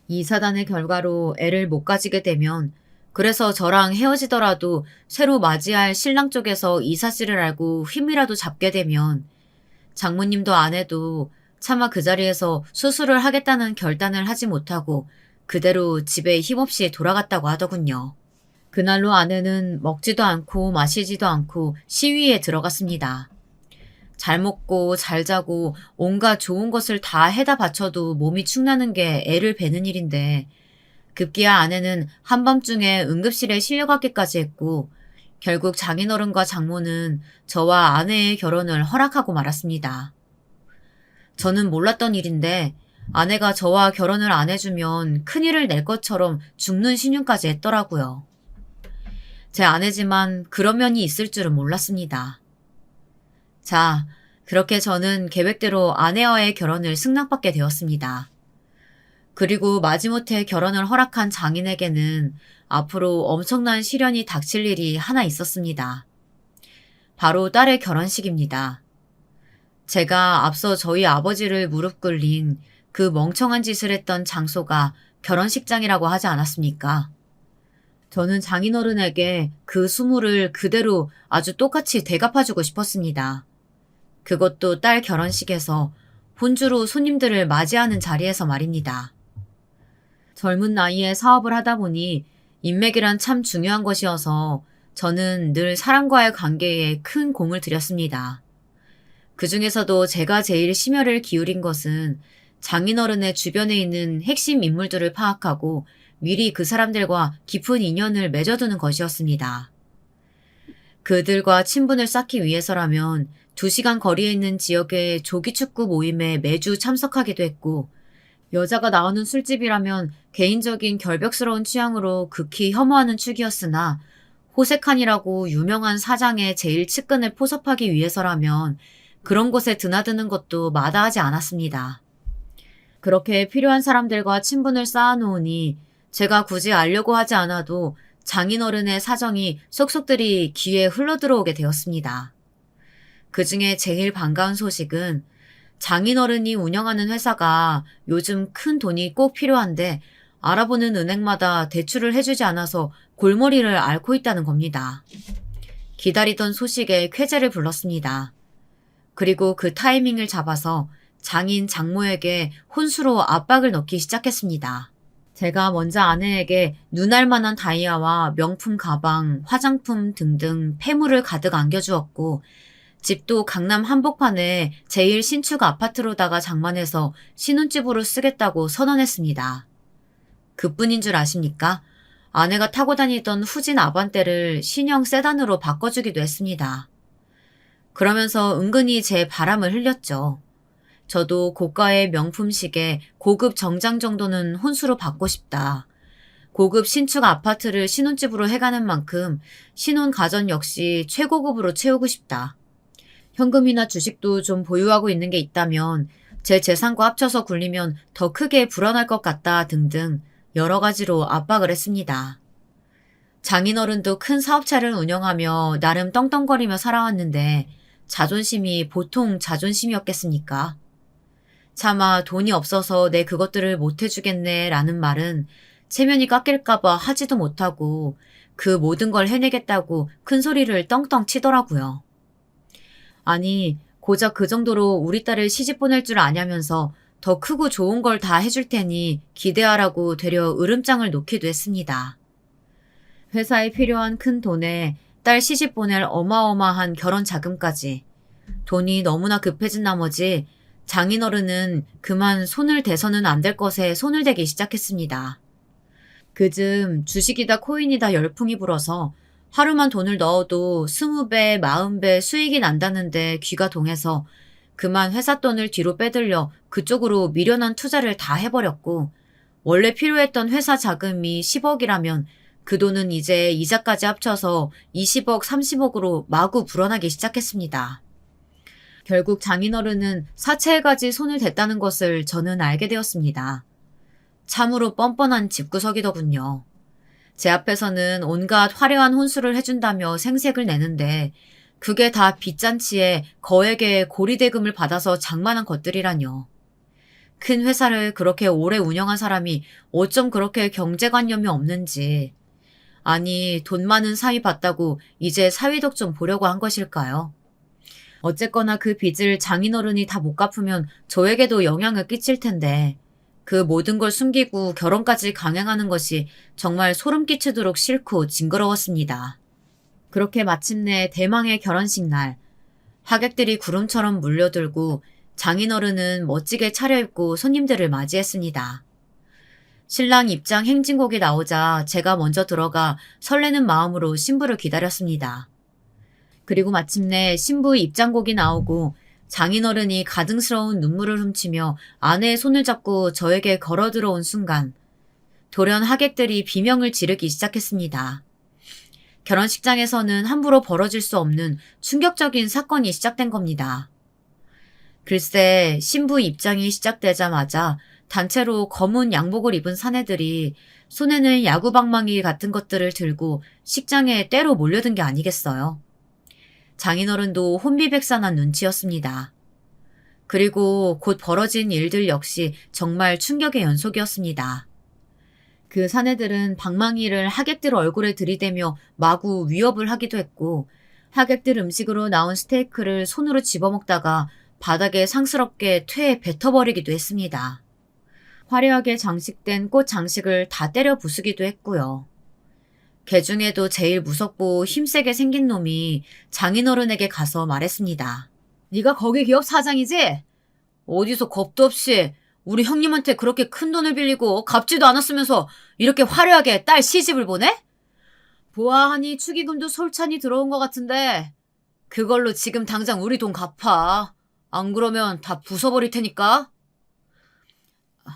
이 사단의 결과로 애를 못 가지게 되면 그래서 저랑 헤어지더라도 새로 맞이할 신랑 쪽에서 이 사실을 알고 힘이라도 잡게 되면 장모님도 아내도 차마 그 자리에서 수술을 하겠다는 결단을 하지 못하고 그대로 집에 힘없이 돌아갔다고 하더군요. 그날로 아내는 먹지도 않고 마시지도 않고 시위에 들어갔습니다. 잘 먹고 잘 자고 온갖 좋은 것을 다 해다 바쳐도 몸이 축나는 게 애를 베는 일인데 급기야 아내는 한밤중에 응급실에 실려가기까지 했고 결국 장인어른과 장모는 저와 아내의 결혼을 허락하고 말았습니다. 저는 몰랐던 일인데 아내가 저와 결혼을 안 해주면 큰일을 낼 것처럼 죽는 신용까지 했더라고요. 제 아내지만 그런 면이 있을 줄은 몰랐습니다. 자, 그렇게 저는 계획대로 아내와의 결혼을 승낙받게 되었습니다. 그리고 마지못해 결혼을 허락한 장인에게는 앞으로 엄청난 시련이 닥칠 일이 하나 있었습니다. 바로 딸의 결혼식입니다. 제가 앞서 저희 아버지를 무릎 꿇린 그 멍청한 짓을 했던 장소가 결혼식장이라고 하지 않았습니까? 저는 장인어른에게 그 수모를 그대로 아주 똑같이 되갚아주고 싶었습니다. 그것도 딸 결혼식에서 본주로 손님들을 맞이하는 자리에서 말입니다. 젊은 나이에 사업을 하다 보니 인맥이란 참 중요한 것이어서 저는 늘 사람과의 관계에 큰 공을 들였습니다. 그 중에서도 제가 제일 심혈을 기울인 것은 장인어른의 주변에 있는 핵심 인물들을 파악하고 미리 그 사람들과 깊은 인연을 맺어두는 것이었습니다. 그들과 친분을 쌓기 위해서라면 2시간 거리에 있는 지역의 조기축구 모임에 매주 참석하기도 했고 여자가 나오는 술집이라면 개인적인 결벽스러운 취향으로 극히 혐오하는 축이었으나 호색한이라고 유명한 사장의 제일 측근을 포섭하기 위해서라면 그런 곳에 드나드는 것도 마다하지 않았습니다. 그렇게 필요한 사람들과 친분을 쌓아놓으니 제가 굳이 알려고 하지 않아도 장인어른의 사정이 속속들이 귀에 흘러들어오게 되었습니다. 그 중에 제일 반가운 소식은 장인어른이 운영하는 회사가 요즘 큰 돈이 꼭 필요한데 알아보는 은행마다 대출을 해주지 않아서 골머리를 앓고 있다는 겁니다. 기다리던 소식에 쾌재를 불렀습니다. 그리고 그 타이밍을 잡아서 장인 장모에게 혼수로 압박을 넣기 시작했습니다. 제가 먼저 아내에게 눈알 만한 다이아와 명품 가방, 화장품 등등 폐물을 가득 안겨주었고 집도 강남 한복판에 제일 신축 아파트로다가 장만해서 신혼집으로 쓰겠다고 선언했습니다. 그뿐인 줄 아십니까? 아내가 타고 다니던 후진 아반떼를 신형 세단으로 바꿔주기도 했습니다. 그러면서 은근히 제 바람을 흘렸죠. 저도 고가의 명품 시계, 고급 정장 정도는 혼수로 받고 싶다. 고급 신축 아파트를 신혼집으로 해가는 만큼 신혼 가전 역시 최고급으로 채우고 싶다. 현금이나 주식도 좀 보유하고 있는 게 있다면 제 재산과 합쳐서 굴리면 더 크게 불어날 것 같다 등등 여러 가지로 압박을 했습니다. 장인어른도 큰 사업차를 운영하며 나름 떵떵거리며 살아왔는데 자존심이 보통 자존심이었겠습니까? 차마 돈이 없어서 내 그것들을 못 해주겠네 라는 말은 체면이 깎일까봐 하지도 못하고 그 모든 걸 해내겠다고 큰 소리를 떵떵 치더라고요. 아니 고작 그 정도로 우리 딸을 시집 보낼 줄 아냐면서 더 크고 좋은 걸 다 해줄 테니 기대하라고 되려 으름장을 놓기도 했습니다. 회사에 필요한 큰 돈에 딸 시집 보낼 어마어마한 결혼 자금까지 돈이 너무나 급해진 나머지 장인어른은 그만 손을 대서는 안 될 것에 손을 대기 시작했습니다. 그즘 주식이다 코인이다 열풍이 불어서 하루만 돈을 넣어도 20배, 40배 수익이 난다는데 귀가 동해서 그만 회사 돈을 뒤로 빼들려 그쪽으로 미련한 투자를 다 해버렸고 원래 필요했던 회사 자금이 10억이라면 그 돈은 이제 이자까지 합쳐서 20억, 30억으로 마구 불어나기 시작했습니다. 결국 장인어른은 사채에 가지 손을 댔다는 것을 저는 알게 되었습니다. 참으로 뻔뻔한 집구석이더군요. 제 앞에서는 온갖 화려한 혼수를 해준다며 생색을 내는데 그게 다 빚잔치에 거액의 고리대금을 받아서 장만한 것들이라뇨. 큰 회사를 그렇게 오래 운영한 사람이 어쩜 그렇게 경제관념이 없는지. 아니 돈 많은 사위 봤다고 이제 사위덕 좀 보려고 한 것일까요? 어쨌거나 그 빚을 장인어른이 다 못 갚으면 저에게도 영향을 끼칠 텐데 그 모든 걸 숨기고 결혼까지 강행하는 것이 정말 소름 끼치도록 싫고 징그러웠습니다. 그렇게 마침내 대망의 결혼식 날 하객들이 구름처럼 몰려들고 장인어른은 멋지게 차려입고 손님들을 맞이했습니다. 신랑 입장 행진곡이 나오자 제가 먼저 들어가 설레는 마음으로 신부를 기다렸습니다. 그리고 마침내 신부 입장곡이 나오고 장인어른이 가증스러운 눈물을 훔치며 아내의 손을 잡고 저에게 걸어 들어온 순간 돌연 하객들이 비명을 지르기 시작했습니다. 결혼식장에서는 함부로 벌어질 수 없는 충격적인 사건이 시작된 겁니다. 글쎄, 신부 입장이 시작되자마자 단체로 검은 양복을 입은 사내들이 손에는 야구방망이 같은 것들을 들고 식장에 때로 몰려든 게 아니겠어요. 장인어른도 혼비백산한 눈치였습니다. 그리고 곧 벌어진 일들 역시 정말 충격의 연속이었습니다. 그 사내들은 방망이를 하객들 얼굴에 들이대며 마구 위협을 하기도 했고 하객들 음식으로 나온 스테이크를 손으로 집어먹다가 바닥에 상스럽게 퇴에 뱉어버리기도 했습니다. 화려하게 장식된 꽃 장식을 다 때려 부수기도 했고요. 개 중에도 제일 무섭고 힘세게 생긴 놈이 장인어른에게 가서 말했습니다. 네가 거기 기업 사장이지? 어디서 겁도 없이 우리 형님한테 그렇게 큰 돈을 빌리고 갚지도 않았으면서 이렇게 화려하게 딸 시집을 보내? 보아하니 축의금도 솔찬히 들어온 것 같은데 그걸로 지금 당장 우리 돈 갚아. 안 그러면 다 부숴버릴 테니까.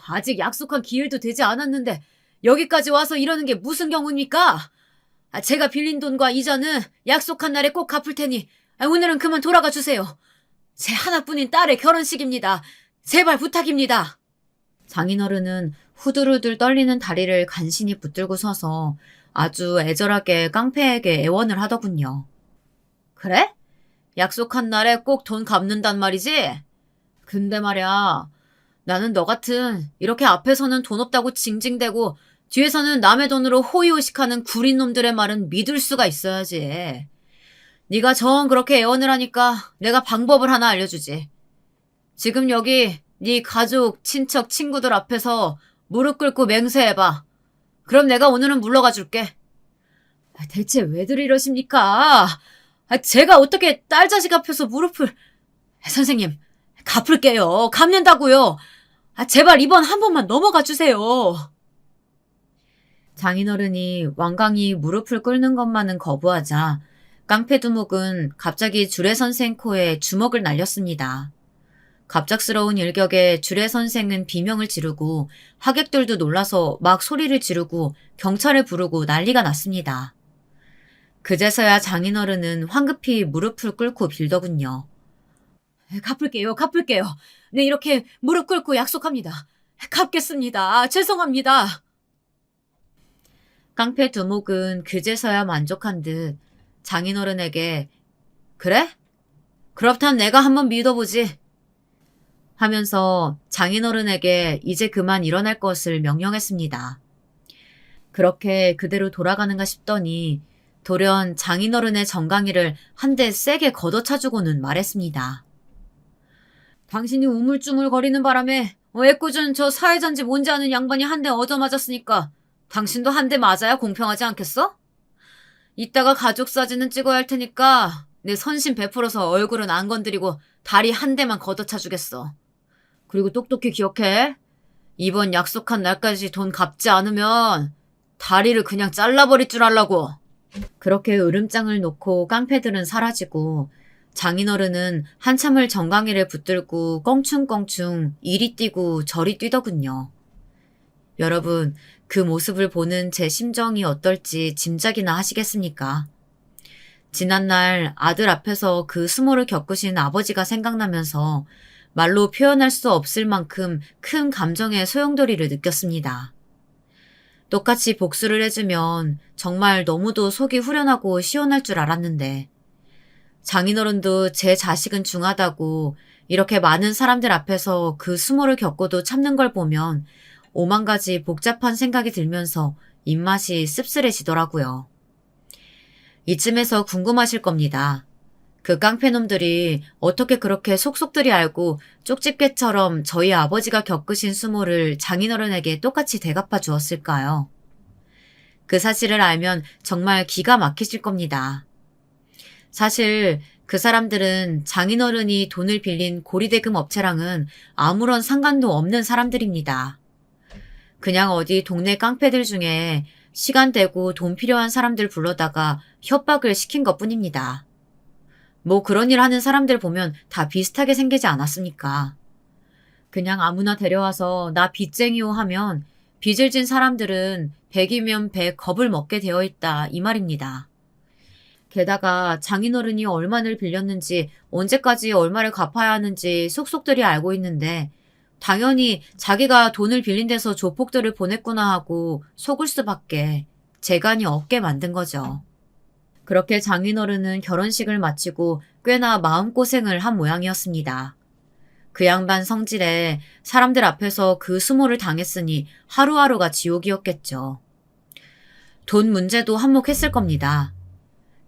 아직 약속한 기일도 되지 않았는데 여기까지 와서 이러는 게 무슨 경우입니까? 제가 빌린 돈과 이자는 약속한 날에 꼭 갚을 테니 오늘은 그만 돌아가 주세요. 제 하나뿐인 딸의 결혼식입니다. 제발 부탁입니다. 장인어른은 후들후들 떨리는 다리를 간신히 붙들고 서서 아주 애절하게 깡패에게 애원을 하더군요. 그래? 약속한 날에 꼭 돈 갚는단 말이지? 근데 말야, 나는 너 같은 이렇게 앞에서는 돈 없다고 징징대고 뒤에서는 남의 돈으로 호의호식하는 구린 놈들의 말은 믿을 수가 있어야지. 네가 정 그렇게 애원을 하니까 내가 방법을 하나 알려주지. 지금 여기 네 가족, 친척, 친구들 앞에서 무릎 꿇고 맹세해봐. 그럼 내가 오늘은 물러가 줄게. 대체 왜들 이러십니까? 제가 어떻게 딸 자식 앞에서 무릎을... 선생님, 갚을게요. 갚는다고요. 제발 이번 한 번만 넘어가 주세요. 장인어른이 완강히 무릎을 꿇는 것만은 거부하자 깡패 두목은 갑자기 주례 선생 코에 주먹을 날렸습니다. 갑작스러운 일격에 주례 선생은 비명을 지르고 하객들도 놀라서 막 소리를 지르고 경찰을 부르고 난리가 났습니다. 그제서야 장인어른은 황급히 무릎을 꿇고 빌더군요. 갚을게요. 네, 이렇게 무릎 꿇고 약속합니다. 갚겠습니다. 죄송합니다. 깡패 두목은 그제서야 만족한 듯 장인어른에게 그래? 그렇다면 내가 한번 믿어보지 하면서 장인어른에게 이제 그만 일어날 것을 명령했습니다. 그렇게 그대로 돌아가는가 싶더니 돌연 장인어른의 정강이를 한 대 세게 걷어차주고는 말했습니다. 당신이 우물쭈물 거리는 바람에 애꿎은 저 사회전지 뭔지 아는 양반이 한 대 얻어맞았으니까 당신도 한 대 맞아야 공평하지 않겠어? 이따가 가족 사진은 찍어야 할 테니까 내 선심 베풀어서 얼굴은 안 건드리고 다리 한 대만 걷어차주겠어. 그리고 똑똑히 기억해. 이번 약속한 날까지 돈 갚지 않으면 다리를 그냥 잘라버릴 줄 알라고. 그렇게 으름장을 놓고 깡패들은 사라지고 장인어른은 한참을 정강이를 붙들고 껑충껑충 이리 뛰고 저리 뛰더군요. 여러분, 그 모습을 보는 제 심정이 어떨지 짐작이나 하시겠습니까? 지난날 아들 앞에서 그 수모를 겪으신 아버지가 생각나면서 말로 표현할 수 없을 만큼 큰 감정의 소용돌이를 느꼈습니다. 똑같이 복수를 해주면 정말 너무도 속이 후련하고 시원할 줄 알았는데 장인어른도 제 자식은 중하다고 이렇게 많은 사람들 앞에서 그 수모를 겪고도 참는 걸 보면 오만 가지 복잡한 생각이 들면서 입맛이 씁쓸해지더라고요. 이쯤에서 궁금하실 겁니다. 그 깡패놈들이 어떻게 그렇게 속속들이 알고 쪽집게처럼 저희 아버지가 겪으신 수모를 장인어른에게 똑같이 대갚아 주었을까요? 그 사실을 알면 정말 기가 막히실 겁니다. 사실 그 사람들은 장인어른이 돈을 빌린 고리대금 업체랑은 아무런 상관도 없는 사람들입니다. 그냥 어디 동네 깡패들 중에 시간 되고 돈 필요한 사람들 불러다가 협박을 시킨 것뿐입니다. 뭐 그런 일 하는 사람들 보면 다 비슷하게 생기지 않았습니까? 그냥 아무나 데려와서 나 빚쟁이요 하면 빚을 진 사람들은 100이면 100 겁을 먹게 되어 있다 이 말입니다. 게다가 장인어른이 얼마를 빌렸는지 언제까지 얼마를 갚아야 하는지 속속들이 알고 있는데 당연히 자기가 돈을 빌린 데서 조폭들을 보냈구나 하고 속을 수밖에 재간이 없게 만든 거죠. 그렇게 장인어른은 결혼식을 마치고 꽤나 마음고생을 한 모양이었습니다. 그 양반 성질에 사람들 앞에서 그 수모를 당했으니 하루하루가 지옥이었겠죠. 돈 문제도 한몫했을 겁니다.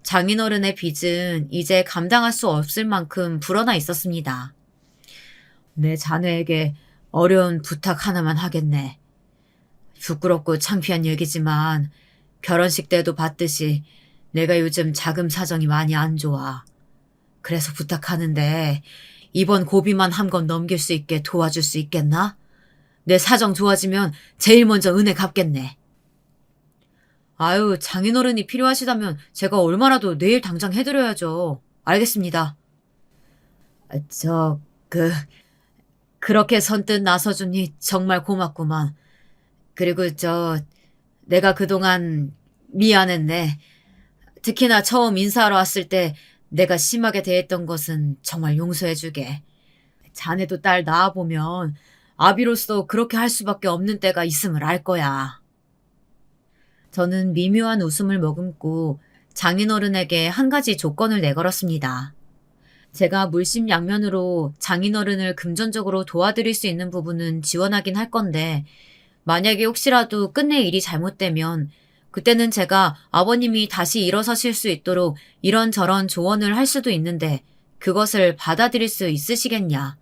장인어른의 빚은 이제 감당할 수 없을 만큼 불어나 있었습니다. 내 자네에게 어려운 부탁 하나만 하겠네. 부끄럽고 창피한 얘기지만 결혼식 때도 봤듯이 내가 요즘 자금 사정이 많이 안 좋아. 그래서 부탁하는데 이번 고비만 한 건 넘길 수 있게 도와줄 수 있겠나? 내 사정 좋아지면 제일 먼저 은혜 갚겠네. 아유, 장인어른이 필요하시다면 제가 얼마라도 내일 당장 해드려야죠. 알겠습니다. 저, 그렇게 선뜻 나서주니 정말 고맙구만. 그리고 내가 그동안 미안했네. 특히나 처음 인사하러 왔을 때 내가 심하게 대했던 것은 정말 용서해주게. 자네도 딸 낳아보면 아비로서 그렇게 할 수밖에 없는 때가 있음을 알 거야. 저는 미묘한 웃음을 머금고 장인어른에게 한 가지 조건을 내걸었습니다. 제가 물심양면으로 장인어른을 금전적으로 도와드릴 수 있는 부분은 지원하긴 할 건데 만약에 혹시라도 끝내 일이 잘못되면 그때는 제가 아버님이 다시 일어서실 수 있도록 이런저런 조언을 할 수도 있는데 그것을 받아들일 수 있으시겠냐.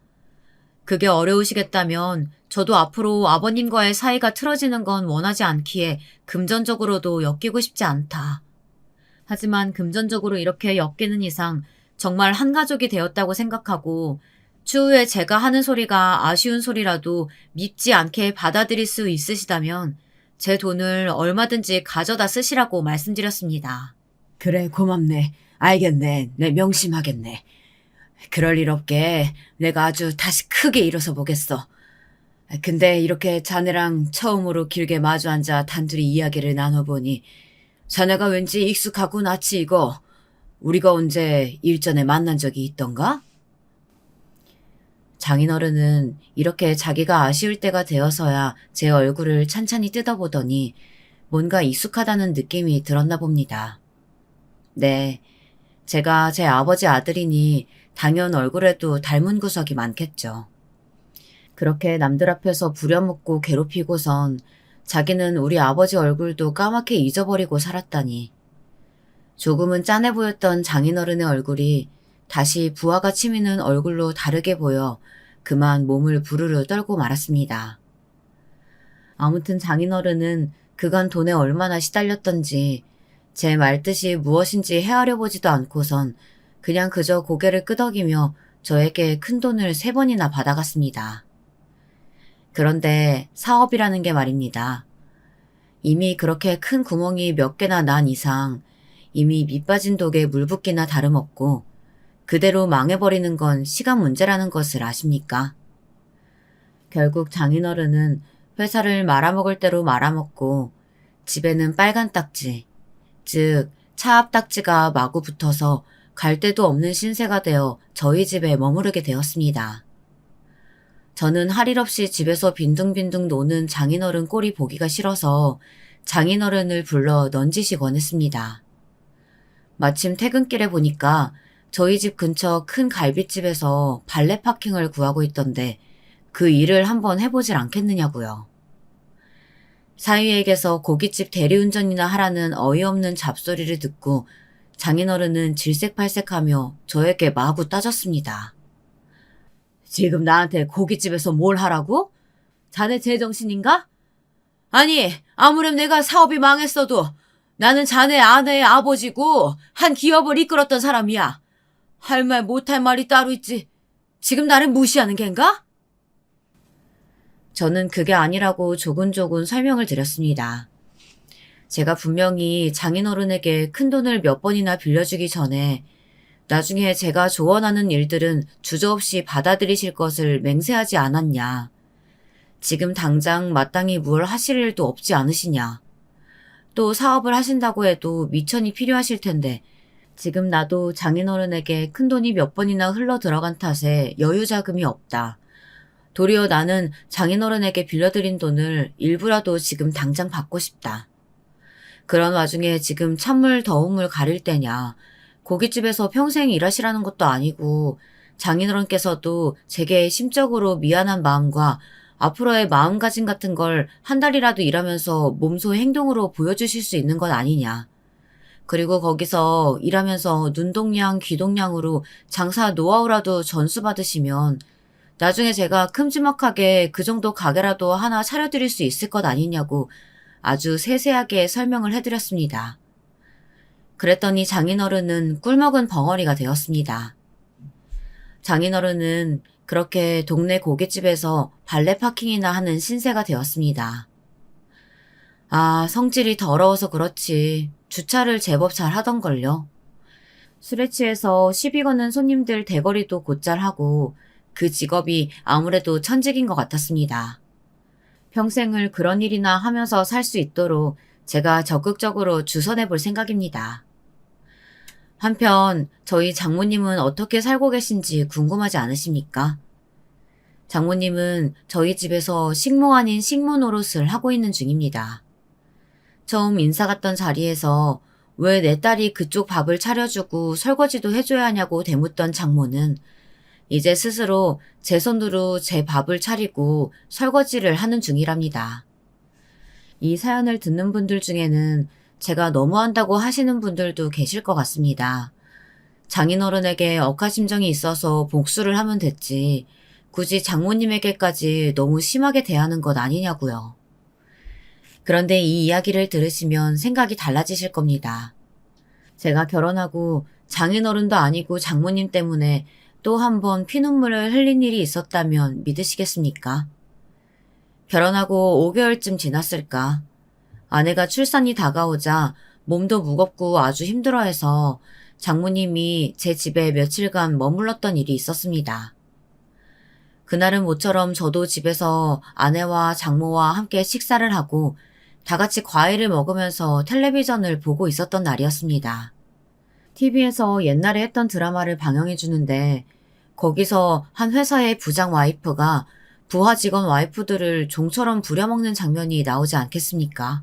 그게 어려우시겠다면 저도 앞으로 아버님과의 사이가 틀어지는 건 원하지 않기에 금전적으로도 엮이고 싶지 않다. 하지만 금전적으로 이렇게 엮이는 이상 정말 한 가족이 되었다고 생각하고 추후에 제가 하는 소리가 아쉬운 소리라도 밉지 않게 받아들일 수 있으시다면 제 돈을 얼마든지 가져다 쓰시라고 말씀드렸습니다. 그래, 고맙네. 알겠네. 내 명심하겠네. 그럴 일 없게 내가 아주 다시 크게 일어서 보겠어. 근데 이렇게 자네랑 처음으로 길게 마주 앉아 단둘이 이야기를 나눠보니 자네가 왠지 익숙하고 낯이 익어. 우리가 언제 일전에 만난 적이 있던가? 장인어른은 이렇게 자기가 아쉬울 때가 되어서야 제 얼굴을 찬찬히 뜯어보더니 뭔가 익숙하다는 느낌이 들었나 봅니다. 네, 제가 제 아버지 아들이니 당연 얼굴에도 닮은 구석이 많겠죠. 그렇게 남들 앞에서 부려먹고 괴롭히고선 자기는 우리 아버지 얼굴도 까맣게 잊어버리고 살았다니. 조금은 짠해 보였던 장인어른의 얼굴이 다시 부하가 치미는 얼굴로 다르게 보여 그만 몸을 부르르 떨고 말았습니다. 아무튼 장인어른은 그간 돈에 얼마나 시달렸던지 제 말뜻이 무엇인지 헤아려 보지도 않고선 그냥 그저 고개를 끄덕이며 저에게 큰돈을 3번이나 받아갔습니다. 그런데 사업이라는 게 말입니다. 이미 그렇게 큰 구멍이 몇 개나 난 이상 이미 밑빠진 독에 물 붓기나 다름없고 그대로 망해버리는 건 시간 문제라는 것을 아십니까? 결국 장인어른은 회사를 말아먹을 대로 말아먹고 집에는 빨간 딱지, 즉 차 앞 딱지가 마구 붙어서 갈 데도 없는 신세가 되어 저희 집에 머무르게 되었습니다. 저는 할 일 없이 집에서 빈둥빈둥 노는 장인어른 꼴이 보기가 싫어서 장인어른을 불러 넌지시 권했습니다. 마침 퇴근길에 보니까 저희 집 근처 큰 갈빗집에서 발레 파킹을 구하고 있던데 그 일을 한번 해보질 않겠느냐고요. 사위에게서 고깃집 대리운전이나 하라는 어이없는 잡소리를 듣고 장인어른은 질색팔색하며 저에게 마구 따졌습니다. 지금 나한테 고깃집에서 뭘 하라고? 자네 제정신인가? 아니, 아무렴 내가 사업이 망했어도 나는 자네 아내의 아버지고 한 기업을 이끌었던 사람이야. 할 말 못할 말이 따로 있지. 지금 나를 무시하는 겐가? 저는 그게 아니라고 조근조근 설명을 드렸습니다. 제가 분명히 장인어른에게 큰돈을 몇 번이나 빌려주기 전에 나중에 제가 조언하는 일들은 주저없이 받아들이실 것을 맹세하지 않았냐. 지금 당장 마땅히 뭘 하실 일도 없지 않으시냐. 또 사업을 하신다고 해도 미천이 필요하실 텐데 지금 나도 장인어른에게 큰돈이 몇 번이나 흘러 들어간 탓에 여유 자금이 없다. 도리어 나는 장인어른에게 빌려드린 돈을 일부라도 지금 당장 받고 싶다. 그런 와중에 지금 찬물 더운 물 가릴 때냐. 고깃집에서 평생 일하시라는 것도 아니고 장인어른께서도 제게 심적으로 미안한 마음과 앞으로의 마음가짐 같은 걸 한 달이라도 일하면서 몸소 행동으로 보여주실 수 있는 것 아니냐. 그리고 거기서 일하면서 눈동양, 귀동냥으로 장사 노하우라도 전수받으시면 나중에 제가 큼지막하게 그 정도 가게라도 하나 차려드릴 수 있을 것 아니냐고 아주 세세하게 설명을 해드렸습니다. 그랬더니 장인어른은 꿀먹은 벙어리가 되었습니다. 장인어른은 그렇게 동네 고깃집에서 발레 파킹이나 하는 신세가 되었습니다. 아, 성질이 더러워서 그렇지. 주차를 제법 잘 하던걸요. 술에 취해서 시비 거는 손님들 대거리도 곧잘 하고 그 직업이 아무래도 천직인 것 같았습니다. 평생을 그런 일이나 하면서 살 수 있도록 제가 적극적으로 주선해 볼 생각입니다. 한편 저희 장모님은 어떻게 살고 계신지 궁금하지 않으십니까? 장모님은 저희 집에서 식모 아닌 식모 노릇을 하고 있는 중입니다. 처음 인사 갔던 자리에서 왜 내 딸이 그쪽 밥을 차려주고 설거지도 해줘야 하냐고 대묻던 장모는 이제 스스로 제 손으로 제 밥을 차리고 설거지를 하는 중이랍니다. 이 사연을 듣는 분들 중에는 제가 너무한다고 하시는 분들도 계실 것 같습니다. 장인어른에게 억하심정이 있어서 복수를 하면 됐지 굳이 장모님에게까지 너무 심하게 대하는 것 아니냐고요. 그런데 이 이야기를 들으시면 생각이 달라지실 겁니다. 제가 결혼하고 장인어른도 아니고 장모님 때문에 또 한 번 피눈물을 흘린 일이 있었다면 믿으시겠습니까? 결혼하고 5개월쯤 지났을까. 아내가 출산이 다가오자 몸도 무겁고 아주 힘들어해서 장모님이 제 집에 며칠간 머물렀던 일이 있었습니다. 그날은 모처럼 저도 집에서 아내와 장모와 함께 식사를 하고 다 같이 과일을 먹으면서 텔레비전을 보고 있었던 날이었습니다. TV에서 옛날에 했던 드라마를 방영해 주는데 거기서 한 회사의 부장 와이프가 부하 직원 와이프들을 종처럼 부려먹는 장면이 나오지 않겠습니까?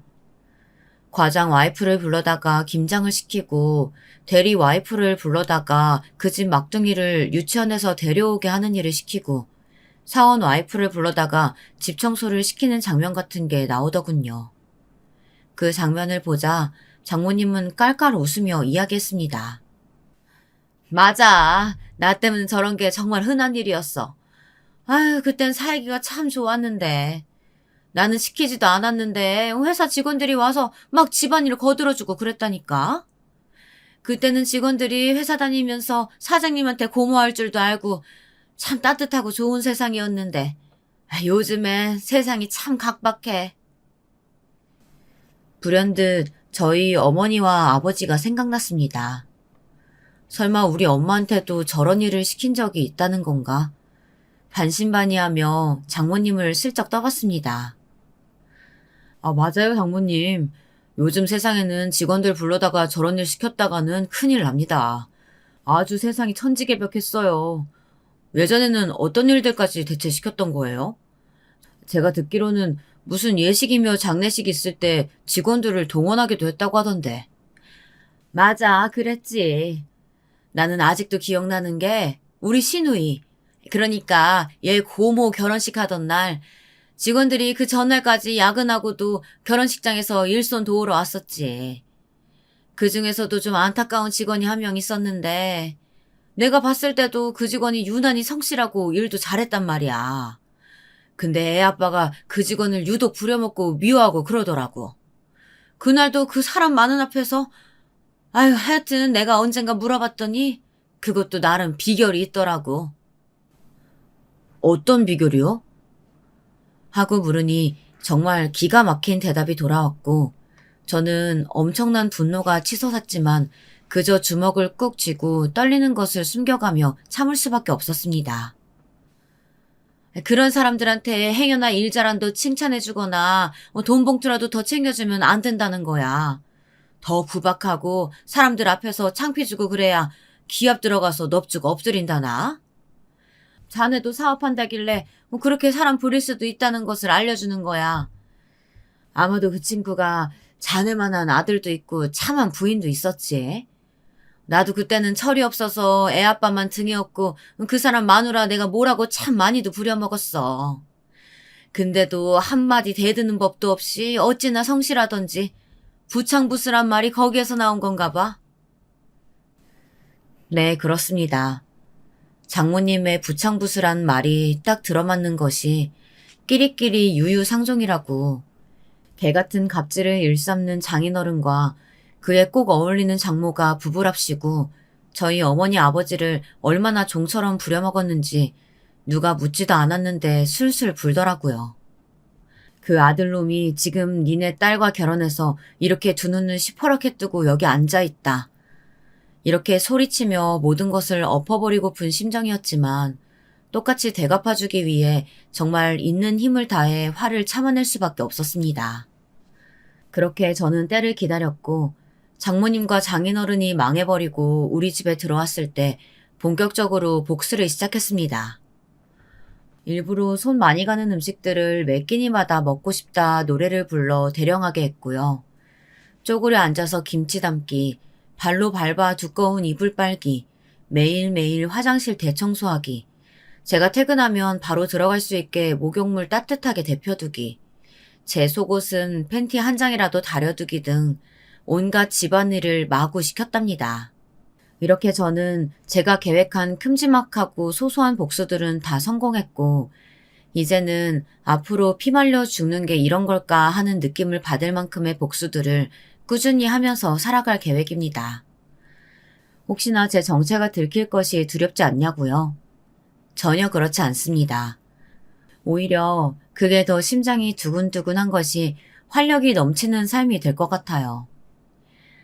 과장 와이프를 불러다가 김장을 시키고 대리 와이프를 불러다가 그 집 막둥이를 유치원에서 데려오게 하는 일을 시키고 사원 와이프를 불러다가 집 청소를 시키는 장면 같은 게 나오더군요. 그 장면을 보자 장모님은 깔깔 웃으며 이야기했습니다. 맞아. 나 때문에 저런 게 정말 흔한 일이었어. 아유, 그땐 살기가 참 좋았는데. 나는 시키지도 않았는데 회사 직원들이 와서 막 집안일을 거들어주고 그랬다니까. 그때는 직원들이 회사 다니면서 사장님한테 고마워할 줄도 알고 참 따뜻하고 좋은 세상이었는데 요즘엔 세상이 참 각박해. 불현듯 저희 어머니와 아버지가 생각났습니다. 설마 우리 엄마한테도 저런 일을 시킨 적이 있다는 건가? 반신반의하며 장모님을 슬쩍 떠봤습니다. 아, 맞아요, 장모님. 요즘 세상에는 직원들 불러다가 저런 일 시켰다가는 큰일 납니다. 아주 세상이 천지개벽했어요. 예전에는 어떤 일들까지 대체 시켰던 거예요? 제가 듣기로는 무슨 예식이며 장례식 있을 때 직원들을 동원하기도 했다고 하던데. 맞아, 그랬지. 나는 아직도 기억나는 게 우리 시누이, 그러니까 얘 고모 결혼식 하던 날 직원들이 그 전날까지 야근하고도 결혼식장에서 일손 도우러 왔었지. 그중에서도 좀 안타까운 직원이 한 명 있었는데 내가 봤을 때도 그 직원이 유난히 성실하고 일도 잘했단 말이야. 근데 애 아빠가 그 직원을 유독 부려먹고 미워하고 그러더라고. 그날도 그 사람 많은 앞에서 아유, 하여튼 내가 언젠가 물어봤더니 그것도 나름 비결이 있더라고. 어떤 비결이요? 하고 물으니 정말 기가 막힌 대답이 돌아왔고 저는 엄청난 분노가 치솟았지만 그저 주먹을 꾹 쥐고 떨리는 것을 숨겨가며 참을 수밖에 없었습니다. 그런 사람들한테 행여나 일 잘한도 칭찬해주거나 돈 봉투라도 더 챙겨주면 안 된다는 거야. 더 구박하고 사람들 앞에서 창피 주고 그래야 기업 들어가서 넙죽 엎드린다나? 자네도 사업한다길래 그렇게 사람 부릴 수도 있다는 것을 알려주는 거야. 아마도 그 친구가 자네만한 아들도 있고 참한 부인도 있었지. 나도 그때는 철이 없어서 애 아빠만 등에 업고 그 사람 마누라 내가 뭐라고 참 많이도 부려먹었어. 근데도 한마디 대드는 법도 없이 어찌나 성실하던지 부창부수란 말이 거기에서 나온 건가 봐. 네, 그렇습니다. 장모님의 부창부수란 말이 딱 들어맞는 것이 끼리끼리 유유상종이라고 개같은 갑질을 일삼는 장인어른과 그에 꼭 어울리는 장모가 부부랍시고 저희 어머니 아버지를 얼마나 종처럼 부려먹었는지 누가 묻지도 않았는데 술술 불더라고요. 그 아들놈이 지금 니네 딸과 결혼해서 이렇게 두 눈을 시퍼렇게 뜨고 여기 앉아있다. 이렇게 소리치며 모든 것을 엎어버리고픈 심정이었지만 똑같이 대갚아주기 위해 정말 있는 힘을 다해 화를 참아낼 수밖에 없었습니다. 그렇게 저는 때를 기다렸고 장모님과 장인어른이 망해버리고 우리 집에 들어왔을 때 본격적으로 복수를 시작했습니다. 일부러 손 많이 가는 음식들을 매 끼니마다 먹고 싶다 노래를 불러 대령하게 했고요. 쪼그려 앉아서 김치 담기, 발로 밟아 두꺼운 이불 빨기, 매일매일 화장실 대청소하기, 제가 퇴근하면 바로 들어갈 수 있게 목욕물 따뜻하게 데펴두기, 제 속옷은 팬티 한 장이라도 다려두기 등 온갖 집안일을 마구 시켰답니다. 이렇게 저는 제가 계획한 큼지막하고 소소한 복수들은 다 성공했고 이제는 앞으로 피말려 죽는 게 이런 걸까 하는 느낌을 받을 만큼의 복수들을 꾸준히 하면서 살아갈 계획입니다. 혹시나 제 정체가 들킬 것이 두렵지 않냐고요? 전혀 그렇지 않습니다. 오히려 그게 더 심장이 두근두근한 것이 활력이 넘치는 삶이 될 것 같아요.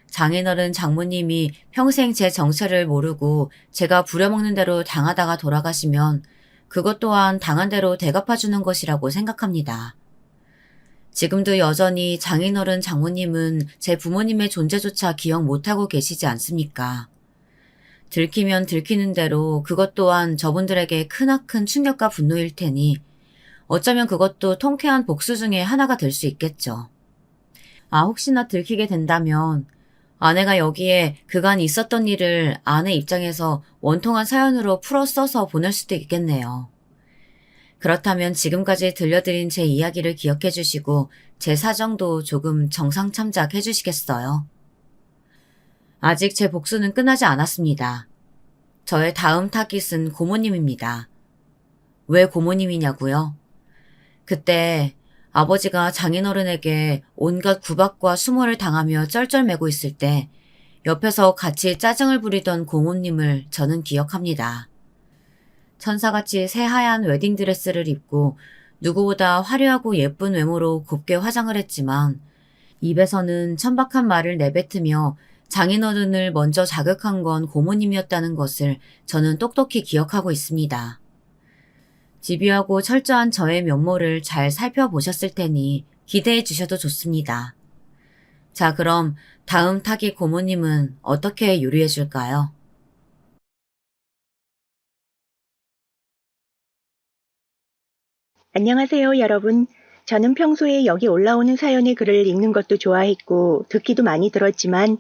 장인어른 장모님이 평생 제 정체를 모르고 제가 부려먹는 대로 당하다가 돌아가시면 그것 또한 당한 대로 대갚아주는 것이라고 생각합니다. 지금도 여전히 장인어른 장모님은 제 부모님의 존재조차 기억 못하고 계시지 않습니까? 들키면 들키는 대로 그것 또한 저분들에게 크나큰 충격과 분노일 테니 어쩌면 그것도 통쾌한 복수 중에 하나가 될 수 있겠죠. 혹시나 들키게 된다면 아내가 여기에 그간 있었던 일을 아내 입장에서 원통한 사연으로 풀어 써서 보낼 수도 있겠네요. 그렇다면 지금까지 들려드린 제 이야기를 기억해 주시고 제 사정도 조금 정상참작해 주시겠어요? 아직 제 복수는 끝나지 않았습니다. 저의 다음 타깃은 고모님입니다. 왜 고모님이냐고요? 그때 아버지가 장인어른에게 온갖 구박과 수모를 당하며 쩔쩔매고 있을 때 옆에서 같이 짜증을 부리던 고모님을 저는 기억합니다. 천사같이 새하얀 웨딩드레스를 입고 누구보다 화려하고 예쁜 외모로 곱게 화장을 했지만 입에서는 천박한 말을 내뱉으며 장인어른을 먼저 자극한 건 고모님이었다는 것을 저는 똑똑히 기억하고 있습니다. 집요하고 철저한 저의 면모를 잘 살펴보셨을 테니 기대해 주셔도 좋습니다. 자, 그럼 다음 타깃 고모님은 어떻게 요리해 줄까요? 안녕하세요, 여러분. 저는 평소에 여기 올라오는 사연의 글을 읽는 것도 좋아했고 듣기도 많이 들었지만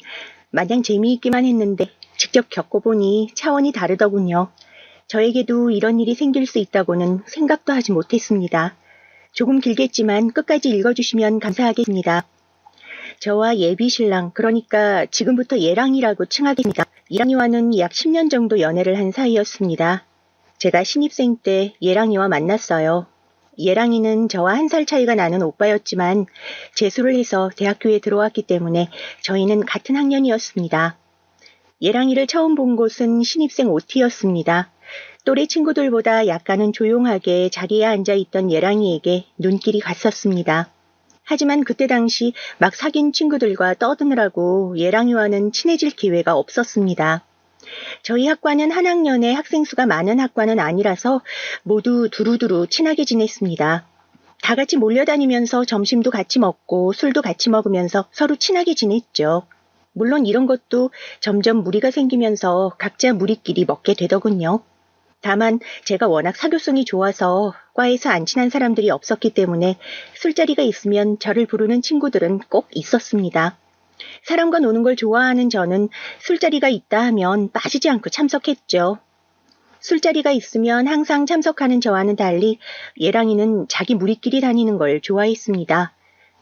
마냥 재미있기만 했는데 직접 겪어보니 차원이 다르더군요. 저에게도 이런 일이 생길 수 있다고는 생각도 하지 못했습니다. 조금 길겠지만 끝까지 읽어주시면 감사하겠습니다. 저와 예비 신랑, 그러니까 지금부터 예랑이라고 칭하겠습니다. 예랑이와는 약 10년 정도 연애를 한 사이였습니다. 제가 신입생 때 예랑이와 만났어요. 예랑이는 저와 1살 차이가 나는 오빠였지만 재수를 해서 대학교에 들어왔기 때문에 저희는 같은 학년이었습니다. 예랑이를 처음 본 곳은 신입생 OT였습니다. 또래 친구들보다 약간은 조용하게 자리에 앉아있던 예랑이에게 눈길이 갔었습니다. 하지만 그때 당시 막 사귄 친구들과 떠드느라고 예랑이와는 친해질 기회가 없었습니다. 저희 학과는 한 학년에 학생 수가 많은 학과는 아니라서 모두 두루두루 친하게 지냈습니다. 다 같이 몰려다니면서 점심도 같이 먹고 술도 같이 먹으면서 서로 친하게 지냈죠. 물론 이런 것도 점점 무리가 생기면서 각자 무리끼리 먹게 되더군요. 다만 제가 워낙 사교성이 좋아서 과에서 안 친한 사람들이 없었기 때문에 술자리가 있으면 저를 부르는 친구들은 꼭 있었습니다. 사람과 노는 걸 좋아하는 저는 술자리가 있다 하면 빠지지 않고 참석했죠. 술자리가 있으면 항상 참석하는 저와는 달리 예랑이는 자기 무리끼리 다니는 걸 좋아했습니다.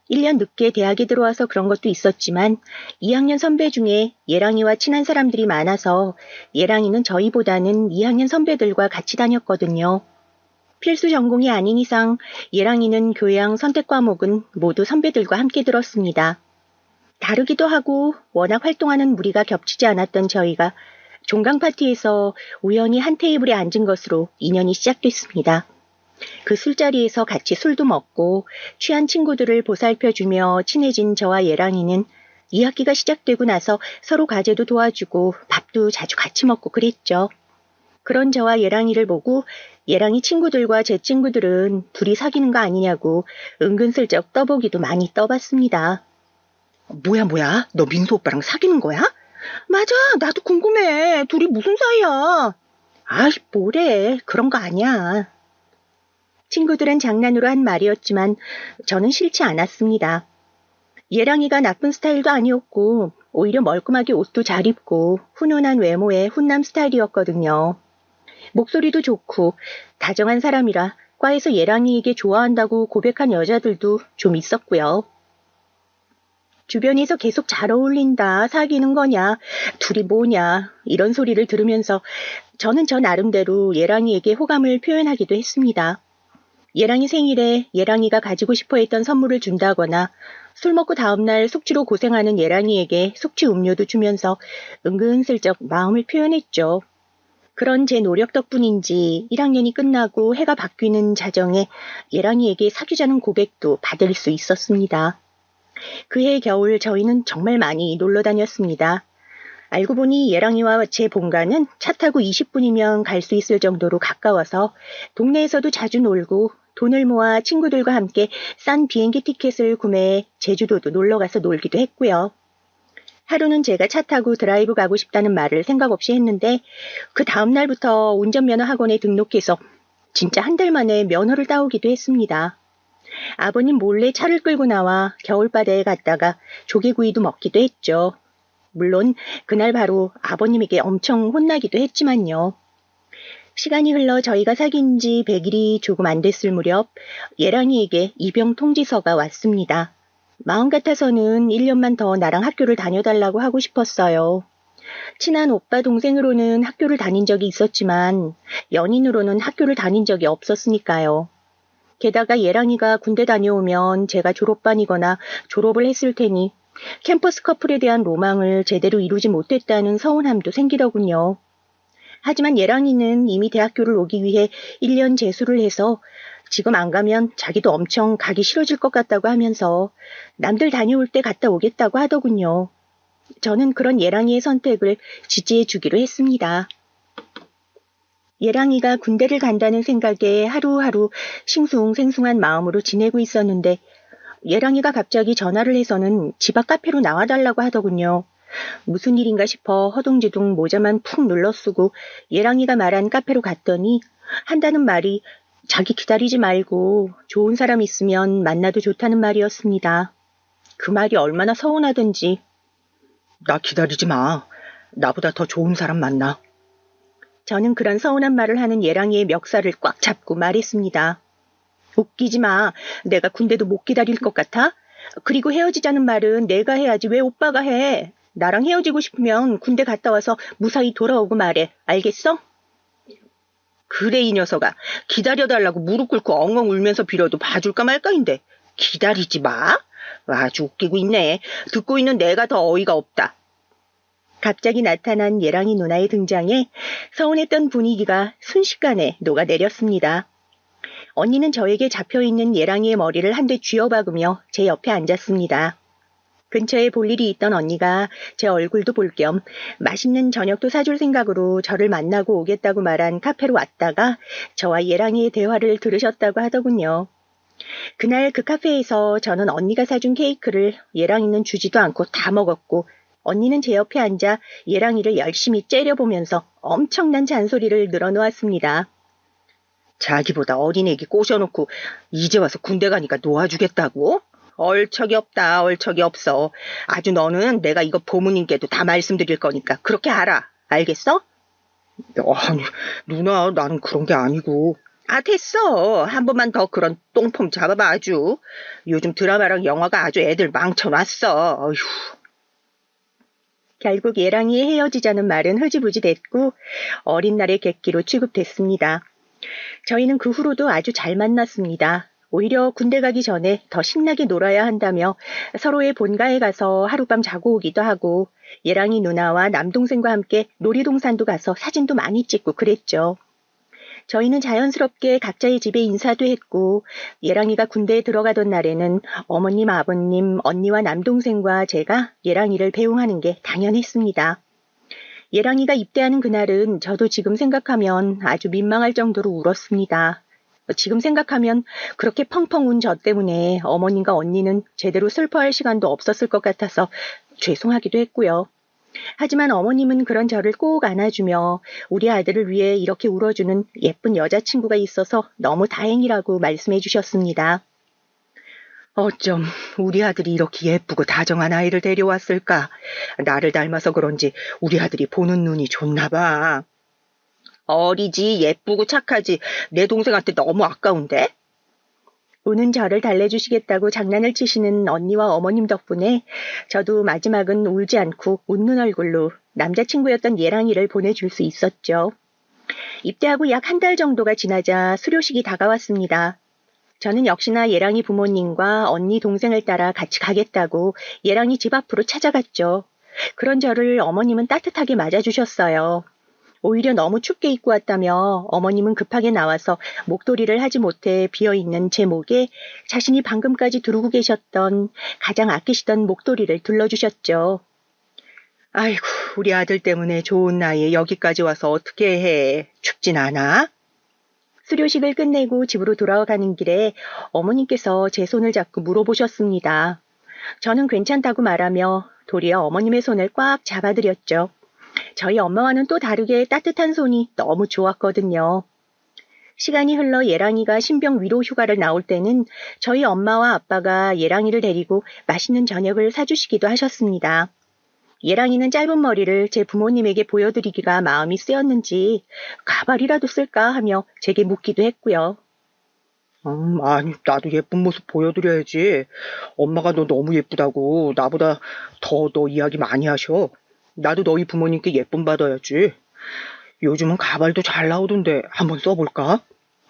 1년 늦게 대학에 들어와서 그런 것도 있었지만 2학년 선배 중에 예랑이와 친한 사람들이 많아서 예랑이는 저희보다는 2학년 선배들과 같이 다녔거든요. 필수 전공이 아닌 이상 예랑이는 교양 선택 과목은 모두 선배들과 함께 들었습니다. 다르기도 하고 워낙 활동하는 무리가 겹치지 않았던 저희가 종강 파티에서 우연히 한 테이블에 앉은 것으로 인연이 시작됐습니다. 그 술자리에서 같이 술도 먹고 취한 친구들을 보살펴주며 친해진 저와 예랑이는 2학기가 시작되고 나서 서로 과제도 도와주고 밥도 자주 같이 먹고 그랬죠. 그런 저와 예랑이를 보고 예랑이 친구들과 제 친구들은 둘이 사귀는 거 아니냐고 은근슬쩍 떠보기도 많이 떠봤습니다. 뭐야? 너 민수 오빠랑 사귀는 거야? 맞아, 나도 궁금해. 둘이 무슨 사이야? 아이, 뭐래. 그런 거 아니야. 친구들은 장난으로 한 말이었지만 저는 싫지 않았습니다. 예랑이가 나쁜 스타일도 아니었고 오히려 멀끔하게 옷도 잘 입고 훈훈한 외모의 훈남 스타일이었거든요. 목소리도 좋고 다정한 사람이라 과에서 예랑이에게 좋아한다고 고백한 여자들도 좀 있었고요. 주변에서 계속 잘 어울린다, 사귀는 거냐, 둘이 뭐냐 이런 소리를 들으면서 저는 저 나름대로 예랑이에게 호감을 표현하기도 했습니다. 예랑이 생일에 예랑이가 가지고 싶어 했던 선물을 준다거나 술 먹고 다음날 숙취로 고생하는 예랑이에게 숙취 음료도 주면서 은근슬쩍 마음을 표현했죠. 그런 제 노력 덕분인지 1학년이 끝나고 해가 바뀌는 자정에 예랑이에게 사귀자는 고백도 받을 수 있었습니다. 그해 겨울 저희는 정말 많이 놀러 다녔습니다. 알고 보니 예랑이와 제 본가는 차 타고 20분이면 갈 수 있을 정도로 가까워서 동네에서도 자주 놀고 돈을 모아 친구들과 함께 싼 비행기 티켓을 구매해 제주도도 놀러가서 놀기도 했고요. 하루는 제가 차 타고 드라이브 가고 싶다는 말을 생각 없이 했는데 그 다음 날부터 운전면허 학원에 등록해서 진짜 한 달 만에 면허를 따오기도 했습니다. 아버님 몰래 차를 끌고 나와 겨울바다에 갔다가 조개구이도 먹기도 했죠. 물론 그날 바로 아버님에게 엄청 혼나기도 했지만요. 시간이 흘러 저희가 사귄 지 100일이 조금 안 됐을 무렵 예랑이에게 입영 통지서가 왔습니다. 마음 같아서는 1년만 더 나랑 학교를 다녀달라고 하고 싶었어요. 친한 오빠 동생으로는 학교를 다닌 적이 있었지만 연인으로는 학교를 다닌 적이 없었으니까요. 게다가 예랑이가 군대 다녀오면 제가 졸업반이거나 졸업을 했을 테니 캠퍼스 커플에 대한 로망을 제대로 이루지 못했다는 서운함도 생기더군요. 하지만 예랑이는 이미 대학교를 오기 위해 1년 재수를 해서 지금 안 가면 자기도 엄청 가기 싫어질 것 같다고 하면서 남들 다녀올 때 갔다 오겠다고 하더군요. 저는 그런 예랑이의 선택을 지지해 주기로 했습니다. 예랑이가 군대를 간다는 생각에 하루하루 싱숭생숭한 마음으로 지내고 있었는데 예랑이가 갑자기 전화를 해서는 집 앞 카페로 나와달라고 하더군요. 무슨 일인가 싶어 허둥지둥 모자만 푹 눌러쓰고 예랑이가 말한 카페로 갔더니 한다는 말이 자기 기다리지 말고 좋은 사람 있으면 만나도 좋다는 말이었습니다. 그 말이 얼마나 서운하던지. 나 기다리지 마. 나보다 더 좋은 사람 만나. 저는 그런 서운한 말을 하는 예랑이의 멱살을 꽉 잡고 말했습니다. 웃기지 마. 내가 군대도 못 기다릴 것 같아? 그리고 헤어지자는 말은 내가 해야지 왜 오빠가 해? 나랑 헤어지고 싶으면 군대 갔다 와서 무사히 돌아오고 말해. 알겠어? 그래 이 녀석아. 기다려달라고 무릎 꿇고 엉엉 울면서 빌어도 봐줄까 말까인데. 기다리지 마? 아주 웃기고 있네. 듣고 있는 내가 더 어이가 없다. 갑자기 나타난 예랑이 누나의 등장에 서운했던 분위기가 순식간에 녹아내렸습니다. 언니는 저에게 잡혀있는 예랑이의 머리를 한 대 쥐어박으며 제 옆에 앉았습니다. 근처에 볼 일이 있던 언니가 제 얼굴도 볼 겸 맛있는 저녁도 사줄 생각으로 저를 만나고 오겠다고 말한 카페로 왔다가 저와 예랑이의 대화를 들으셨다고 하더군요. 그날 그 카페에서 저는 언니가 사준 케이크를 예랑이는 주지도 않고 다 먹었고 언니는 제 옆에 앉아 예랑이를 열심히 째려보면서 엄청난 잔소리를 늘어놓았습니다. 자기보다 어린 애기 꼬셔놓고 이제 와서 군대 가니까 놓아주겠다고? 얼척이 없다, 얼척이 없어. 아주 너는 내가 이거 부모님께도 다 말씀드릴 거니까 그렇게 알아. 알겠어? 아니, 누나, 나는 그런 게 아니고. 아, 됐어. 한 번만 더 그런 똥폼 잡아봐, 아주. 요즘 드라마랑 영화가 아주 애들 망쳐놨어. 어휴. 결국 예랑이의 헤어지자는 말은 흐지부지 됐고 어린 날의 객기로 취급됐습니다. 저희는 그 후로도 아주 잘 만났습니다. 오히려 군대 가기 전에 더 신나게 놀아야 한다며 서로의 본가에 가서 하룻밤 자고 오기도 하고 예랑이 누나와 남동생과 함께 놀이동산도 가서 사진도 많이 찍고 그랬죠. 저희는 자연스럽게 각자의 집에 인사도 했고 예랑이가 군대에 들어가던 날에는 어머님, 아버님, 언니와 남동생과 제가 예랑이를 배웅하는 게 당연했습니다. 예랑이가 입대하는 그날은 저도 지금 생각하면 아주 민망할 정도로 울었습니다. 지금 생각하면 그렇게 펑펑 운 저 때문에 어머님과 언니는 제대로 슬퍼할 시간도 없었을 것 같아서 죄송하기도 했고요. 하지만 어머님은 그런 저를 꼭 안아주며 우리 아들을 위해 이렇게 울어주는 예쁜 여자친구가 있어서 너무 다행이라고 말씀해 주셨습니다. 어쩜 우리 아들이 이렇게 예쁘고 다정한 아이를 데려왔을까? 나를 닮아서 그런지 우리 아들이 보는 눈이 좋나 봐. 어리지, 예쁘고 착하지. 내 동생한테 너무 아까운데? 우는 저를 달래주시겠다고 장난을 치시는 언니와 어머님 덕분에 저도 마지막은 울지 않고 웃는 얼굴로 남자친구였던 예랑이를 보내줄 수 있었죠. 입대하고 약 한 달 정도가 지나자 수료식이 다가왔습니다. 저는 역시나 예랑이 부모님과 언니 동생을 따라 같이 가겠다고 예랑이 집 앞으로 찾아갔죠. 그런 저를 어머님은 따뜻하게 맞아주셨어요. 오히려 너무 춥게 입고 왔다며 어머님은 급하게 나와서 목도리를 하지 못해 비어있는 제 목에 자신이 방금까지 두르고 계셨던 가장 아끼시던 목도리를 둘러주셨죠. 아이고, 우리 아들 때문에 좋은 나이에 여기까지 와서 어떻게 해. 춥진 않아? 수료식을 끝내고 집으로 돌아가는 길에 어머님께서 제 손을 잡고 물어보셨습니다. 저는 괜찮다고 말하며 도리어 어머님의 손을 꽉 잡아드렸죠. 저희 엄마와는 또 다르게 따뜻한 손이 너무 좋았거든요. 시간이 흘러 예랑이가 신병 위로 휴가를 나올 때는 저희 엄마와 아빠가 예랑이를 데리고 맛있는 저녁을 사주시기도 하셨습니다. 예랑이는 짧은 머리를 제 부모님에게 보여드리기가 마음이 쓰였는지 가발이라도 쓸까 하며 제게 묻기도 했고요. 아니, 나도 예쁜 모습 보여드려야지. 엄마가 너 너무 예쁘다고 나보다 더 너 이야기 많이 하셔. 나도 너희 부모님께 예쁨 받아야지. 요즘은 가발도 잘 나오던데 한번 써볼까?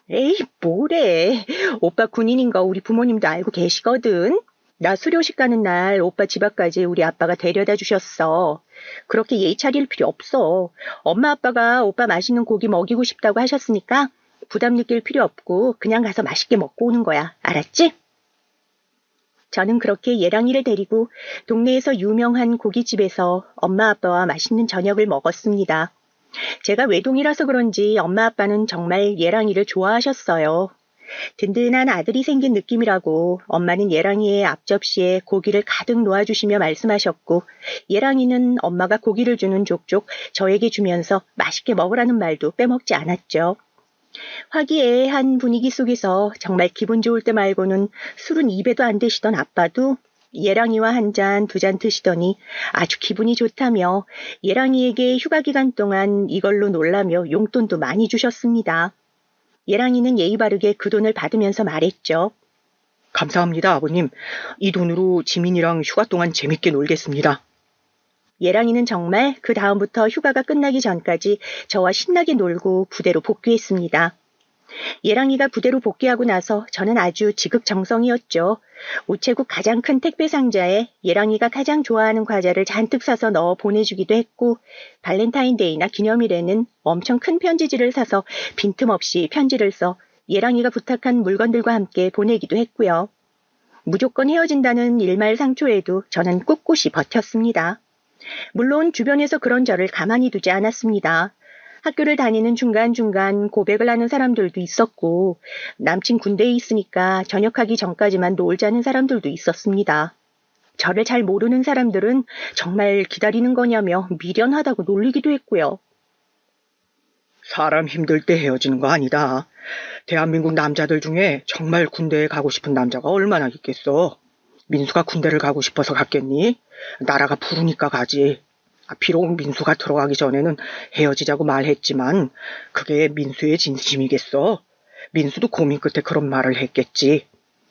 에이, 뭐래. 오빠 군인인 거 우리 부모님도 알고 계시거든. 나 수료식 가는 날 오빠 집 앞까지 우리 아빠가 데려다 주셨어. 그렇게 예의 차릴 필요 없어. 엄마 아빠가 오빠 맛있는 고기 먹이고 싶다고 하셨으니까 부담 느낄 필요 없고 그냥 가서 맛있게 먹고 오는 거야. 알았지? 저는 그렇게 예랑이를 데리고 동네에서 유명한 고깃집에서 엄마 아빠와 맛있는 저녁을 먹었습니다. 제가 외동이라서 그런지 엄마 아빠는 정말 예랑이를 좋아하셨어요. 든든한 아들이 생긴 느낌이라고 엄마는 예랑이의 앞접시에 고기를 가득 놓아주시며 말씀하셨고 예랑이는 엄마가 고기를 주는 족족 저에게 주면서 맛있게 먹으라는 말도 빼먹지 않았죠. 화기애애한 분위기 속에서 정말 기분 좋을 때 말고는 술은 입에도 안 드시던 아빠도 예랑이와 한 잔, 두 잔 드시더니 아주 기분이 좋다며 예랑이에게 휴가 기간 동안 이걸로 놀라며 용돈도 많이 주셨습니다. 예랑이는 예의 바르게 그 돈을 받으면서 말했죠. 감사합니다, 아버님. 이 돈으로 지민이랑 휴가 동안 재밌게 놀겠습니다. 예랑이는 정말 그 다음부터 휴가가 끝나기 전까지 저와 신나게 놀고 부대로 복귀했습니다. 예랑이가 부대로 복귀하고 나서 저는 아주 지극정성이었죠. 우체국 가장 큰 택배 상자에 예랑이가 가장 좋아하는 과자를 잔뜩 사서 넣어 보내주기도 했고, 발렌타인데이나 기념일에는 엄청 큰 편지지를 사서 빈틈없이 편지를 써 예랑이가 부탁한 물건들과 함께 보내기도 했고요. 무조건 헤어진다는 일말상초에도 저는 꿋꿋이 버텼습니다. 물론 주변에서 그런 저를 가만히 두지 않았습니다. 학교를 다니는 중간중간 고백을 하는 사람들도 있었고, 남친 군대에 있으니까 전역하기 전까지만 놀자는 사람들도 있었습니다. 저를 잘 모르는 사람들은 정말 기다리는 거냐며 미련하다고 놀리기도 했고요. 사람 힘들 때 헤어지는 거 아니다. 대한민국 남자들 중에 정말 군대에 가고 싶은 남자가 얼마나 있겠어. 민수가 군대를 가고 싶어서 갔겠니? 나라가 부르니까 가지. 비록 민수가 들어가기 전에는 헤어지자고 말했지만 그게 민수의 진심이겠어. 민수도 고민 끝에 그런 말을 했겠지.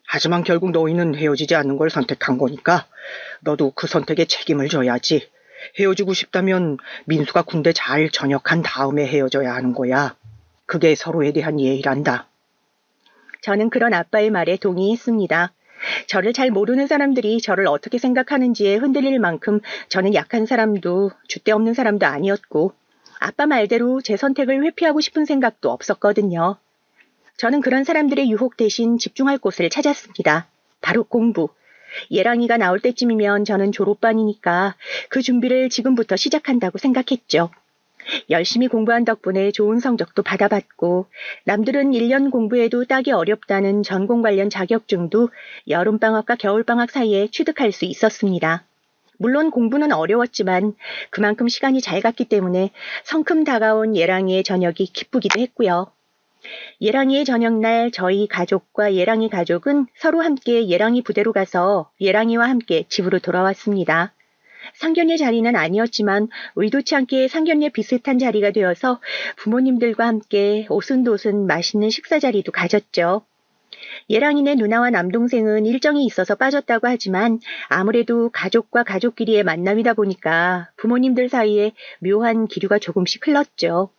하지만 결국 너희는 헤어지지 않는 걸 선택한 거니까 너도 그 선택에 책임을 져야지. 헤어지고 싶다면 민수가 군대 잘 전역한 다음에 헤어져야 하는 거야. 그게 서로에 대한 예의란다. 저는 그런 아빠의 말에 동의했습니다. 저를 잘 모르는 사람들이 저를 어떻게 생각하는지에 흔들릴 만큼 저는 약한 사람도 줏대없는 사람도 아니었고, 아빠 말대로 제 선택을 회피하고 싶은 생각도 없었거든요. 저는 그런 사람들의 유혹 대신 집중할 곳을 찾았습니다. 바로 공부. 예랑이가 나올 때쯤이면 저는 졸업반이니까 그 준비를 지금부터 시작한다고 생각했죠. 열심히 공부한 덕분에 좋은 성적도 받아봤고, 남들은 1년 공부해도 따기 어렵다는 전공 관련 자격증도 여름방학과 겨울방학 사이에 취득할 수 있었습니다. 물론 공부는 어려웠지만 그만큼 시간이 잘 갔기 때문에 성큼 다가온 예랑이의 저녁이 기쁘기도 했고요. 예랑이의 저녁날 저희 가족과 예랑이 가족은 서로 함께 예랑이 부대로 가서 예랑이와 함께 집으로 돌아왔습니다. 상견례 자리는 아니었지만 의도치 않게 상견례 비슷한 자리가 되어서 부모님들과 함께 오순도순 맛있는 식사 자리도 가졌죠. 예랑이네 누나와 남동생은 일정이 있어서 빠졌다고 하지만 아무래도 가족과 가족끼리의 만남이다 보니까 부모님들 사이에 묘한 기류가 조금씩 흘렀죠.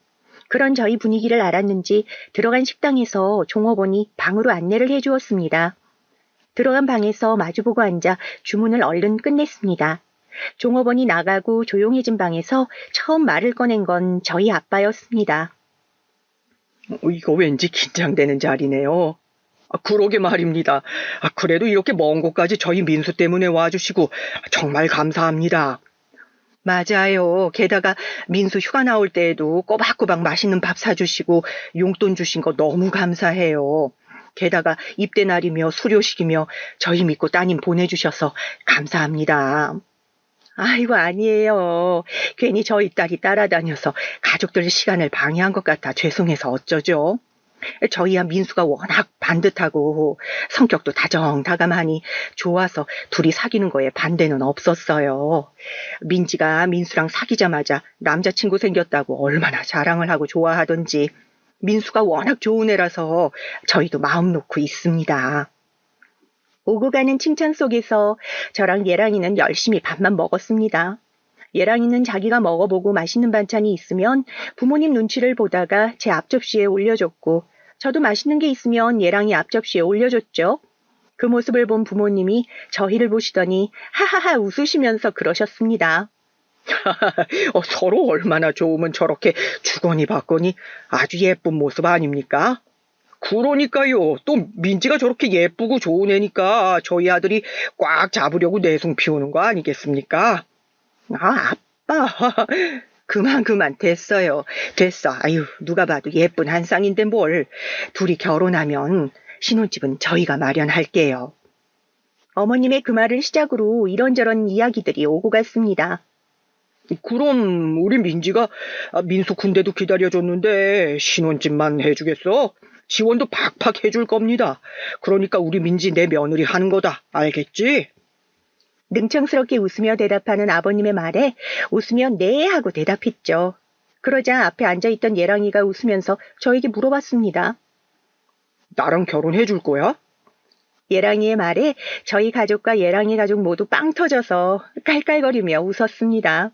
그런 저희 분위기를 알았는지 들어간 식당에서 종업원이 방으로 안내를 해주었습니다. 들어간 방에서 마주보고 앉아 주문을 얼른 끝냈습니다. 종업원이 나가고 조용해진 방에서 처음 말을 꺼낸 건 저희 아빠였습니다. 이거 왠지 긴장되는 자리네요. 그러게 말입니다. 그래도 이렇게 먼 곳까지 저희 민수 때문에 와주시고 정말 감사합니다. 맞아요. 게다가 민수 휴가 나올 때에도 꼬박꼬박 맛있는 밥 사주시고 용돈 주신 거 너무 감사해요. 게다가 입대 날이며 수료식이며 저희 믿고 따님 보내주셔서 감사합니다. 아이고 아니에요. 괜히 저희 딸이 따라다녀서 가족들 시간을 방해한 것 같아 죄송해서 어쩌죠. 저희야 민수가 워낙 반듯하고 성격도 다정다감하니 좋아서 둘이 사귀는 거에 반대는 없었어요. 민지가 민수랑 사귀자마자 남자친구 생겼다고 얼마나 자랑을 하고 좋아하던지 민수가 워낙 좋은 애라서 저희도 마음 놓고 있습니다. 오고 가는 칭찬 속에서 저랑 예랑이는 열심히 밥만 먹었습니다. 예랑이는 자기가 먹어보고 맛있는 반찬이 있으면 부모님 눈치를 보다가 제 앞접시에 올려줬고, 저도 맛있는 게 있으면 예랑이 앞접시에 올려줬죠. 그 모습을 본 부모님이 저희를 보시더니 하하하 웃으시면서 그러셨습니다. 서로 얼마나 좋으면 저렇게 주거니 받거니 아주 예쁜 모습 아닙니까? 그러니까요. 또 민지가 저렇게 예쁘고 좋은 애니까 저희 아들이 꽉 잡으려고 내숭 피우는 거 아니겠습니까? 아빠. 그만 됐어요. 됐어. 아유, 누가 봐도 예쁜 한 쌍인데 뭘. 둘이 결혼하면 신혼집은 저희가 마련할게요. 어머님의 그 말을 시작으로 이런저런 이야기들이 오고 갔습니다. 그럼 우리 민지가 민수 군대도 기다려줬는데 신혼집만 해주겠어? 지원도 팍팍 해줄 겁니다. 그러니까 우리 민지 내 며느리 하는 거다. 알겠지? 능청스럽게 웃으며 대답하는 아버님의 말에 웃으며 네 하고 대답했죠. 그러자 앞에 앉아있던 예랑이가 웃으면서 저에게 물어봤습니다. 나랑 결혼해 줄 거야? 예랑이의 말에 저희 가족과 예랑이 가족 모두 빵 터져서 깔깔거리며 웃었습니다.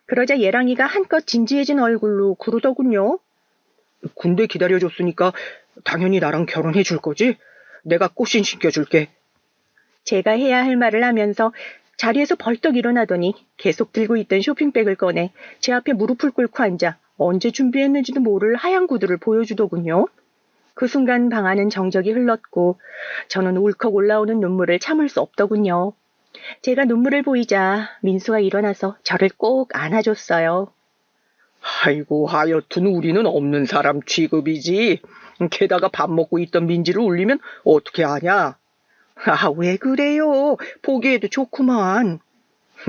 그러자 예랑이가 한껏 진지해진 얼굴로 그러더군요. 군대 기다려줬으니까 당연히 나랑 결혼해 줄 거지? 내가 꽃신 신겨줄게. 제가 해야 할 말을 하면서 자리에서 벌떡 일어나더니 계속 들고 있던 쇼핑백을 꺼내 제 앞에 무릎을 꿇고 앉아 언제 준비했는지도 모를 하얀 구두를 보여주더군요. 그 순간 방 안은 정적이 흘렀고 저는 울컥 올라오는 눈물을 참을 수 없더군요. 제가 눈물을 보이자 민수가 일어나서 저를 꼭 안아줬어요. 아이고, 하여튼 우리는 없는 사람 취급이지. 게다가 밥 먹고 있던 민지를 울리면 어떻게 하냐? 아, 왜 그래요? 보기에도 좋구만.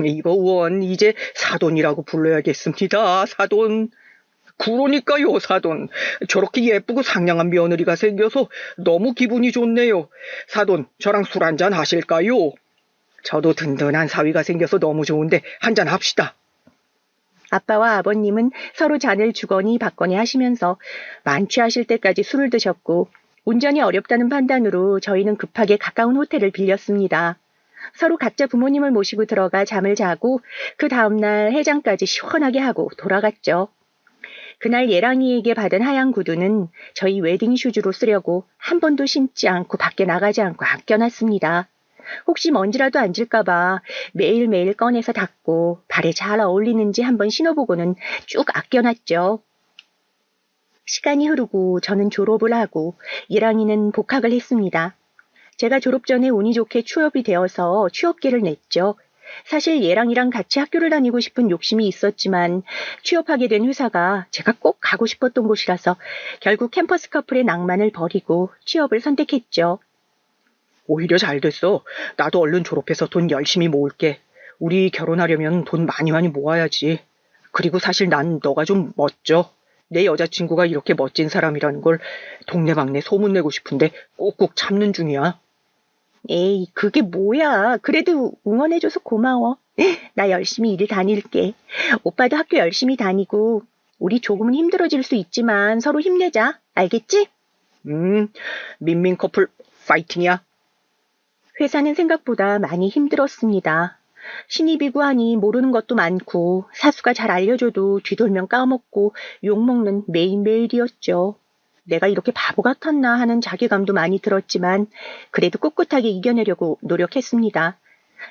이거 원, 이제 사돈이라고 불러야겠습니다. 사돈. 그러니까요, 사돈. 저렇게 예쁘고 상냥한 며느리가 생겨서 너무 기분이 좋네요. 사돈, 저랑 술 한잔 하실까요? 저도 든든한 사위가 생겨서 너무 좋은데 한잔 합시다. 아빠와 아버님은 서로 잔을 주거니 받거니 하시면서 만취하실 때까지 술을 드셨고 운전이 어렵다는 판단으로 저희는 급하게 가까운 호텔을 빌렸습니다. 서로 각자 부모님을 모시고 들어가 잠을 자고 그 다음날 해장까지 시원하게 하고 돌아갔죠. 그날 예랑이에게 받은 하얀 구두는 저희 웨딩 슈즈로 쓰려고 한 번도 신지 않고 밖에 나가지 않고 아껴놨습니다. 혹시 먼지라도 앉을까봐 매일매일 꺼내서 닦고 발에 잘 어울리는지 한번 신어보고는 쭉 아껴놨죠. 시간이 흐르고 저는 졸업을 하고 예랑이는 복학을 했습니다. 제가 졸업 전에 운이 좋게 취업이 되어서 취업계를 냈죠. 사실 예랑이랑 같이 학교를 다니고 싶은 욕심이 있었지만 취업하게 된 회사가 제가 꼭 가고 싶었던 곳이라서 결국 캠퍼스 커플의 낭만을 버리고 취업을 선택했죠. 오히려 잘 됐어. 나도 얼른 졸업해서 돈 열심히 모을게. 우리 결혼하려면 돈 많이 모아야지. 그리고 사실 난 너가 좀 멋져. 내 여자친구가 이렇게 멋진 사람이라는 걸 동네방네 소문내고 싶은데 꼭꼭 참는 중이야. 에이, 그게 뭐야. 그래도 응원해줘서 고마워. 나 열심히 일 다닐게. 오빠도 학교 열심히 다니고 우리 조금은 힘들어질 수 있지만 서로 힘내자. 알겠지? 민민 커플 파이팅이야. 회사는 생각보다 많이 힘들었습니다. 신입이고 하니 모르는 것도 많고 사수가 잘 알려줘도 뒤돌면 까먹고 욕먹는 매일매일이었죠. 내가 이렇게 바보 같았나 하는 자괴감도 많이 들었지만 그래도 꿋꿋하게 이겨내려고 노력했습니다.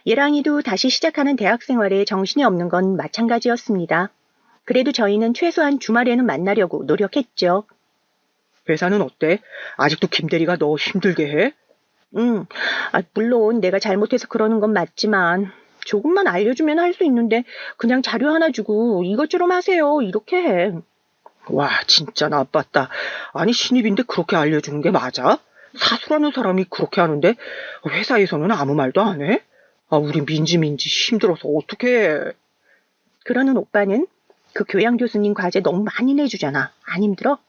예랑이도 다시 시작하는 대학 생활에 정신이 없는 건 마찬가지였습니다. 그래도 저희는 최소한 주말에는 만나려고 노력했죠. 회사는 어때? 아직도 김대리가 너 힘들게 해? 물론 내가 잘못해서 그러는 건 맞지만 조금만 알려주면 할 수 있는데 그냥 자료 하나 주고 이것저것 하세요 이렇게 해. 와, 진짜 나빴다. 아니, 신입인데 그렇게 알려주는 게 맞아? 사수라는 사람이 그렇게 하는데 회사에서는 아무 말도 안 해? 아, 우리 민지 힘들어서 어떡해. 그러는 오빠는 그 교양 교수님 과제 너무 많이 내주잖아. 안 힘들어?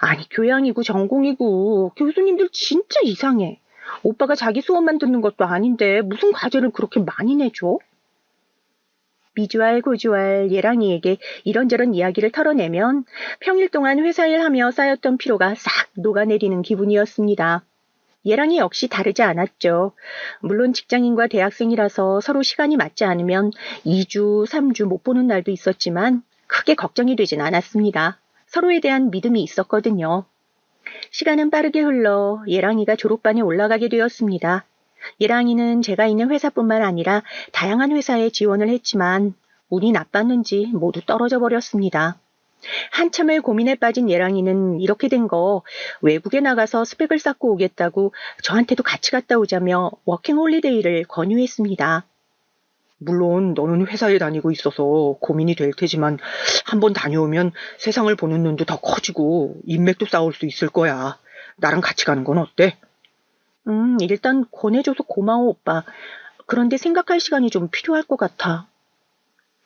아니, 교양이고 전공이고 교수님들 진짜 이상해. 오빠가 자기 수업만 듣는 것도 아닌데 무슨 과제를 그렇게 많이 내줘? 미주알 고주알 예랑이에게 이런저런 이야기를 털어내면 평일 동안 회사 일하며 쌓였던 피로가 싹 녹아내리는 기분이었습니다. 예랑이 역시 다르지 않았죠. 물론 직장인과 대학생이라서 서로 시간이 맞지 않으면 2주, 3주 못 보는 날도 있었지만 크게 걱정이 되진 않았습니다. 서로에 대한 믿음이 있었거든요. 시간은 빠르게 흘러 예랑이가 졸업반에 올라가게 되었습니다. 예랑이는 제가 있는 회사뿐만 아니라 다양한 회사에 지원을 했지만 운이 나빴는지 모두 떨어져 버렸습니다. 한참을 고민에 빠진 예랑이는 이렇게 된 거 외국에 나가서 스펙을 쌓고 오겠다고 저한테도 같이 갔다 오자며 워킹홀리데이를 권유했습니다. 물론 너는 회사에 다니고 있어서 고민이 될 테지만 한번 다녀오면 세상을 보는 눈도 더 커지고 인맥도 쌓을 수 있을 거야. 나랑 같이 가는 건 어때? 일단 권해줘서 고마워, 오빠. 그런데 생각할 시간이 좀 필요할 것 같아.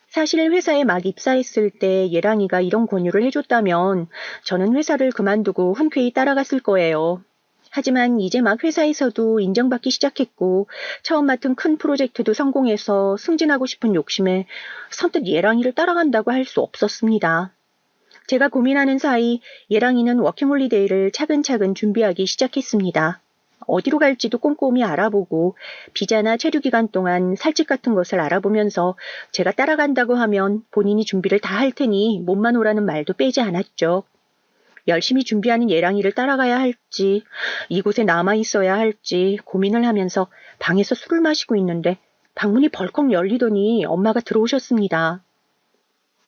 사실 회사에 막 입사했을 때 예랑이가 이런 권유를 해줬다면 저는 회사를 그만두고 흔쾌히 따라갔을 거예요. 하지만 이제 막 회사에서도 인정받기 시작했고 처음 맡은 큰 프로젝트도 성공해서 승진하고 싶은 욕심에 선뜻 예랑이를 따라간다고 할 수 없었습니다. 제가 고민하는 사이 예랑이는 워킹홀리데이를 차근차근 준비하기 시작했습니다. 어디로 갈지도 꼼꼼히 알아보고 비자나 체류 기간 동안 살집 같은 것을 알아보면서 제가 따라간다고 하면 본인이 준비를 다 할 테니 몸만 오라는 말도 빼지 않았죠. 열심히 준비하는 예랑이를 따라가야 할지, 이곳에 남아 있어야 할지 고민을 하면서 방에서 술을 마시고 있는데 방문이 벌컥 열리더니 엄마가 들어오셨습니다.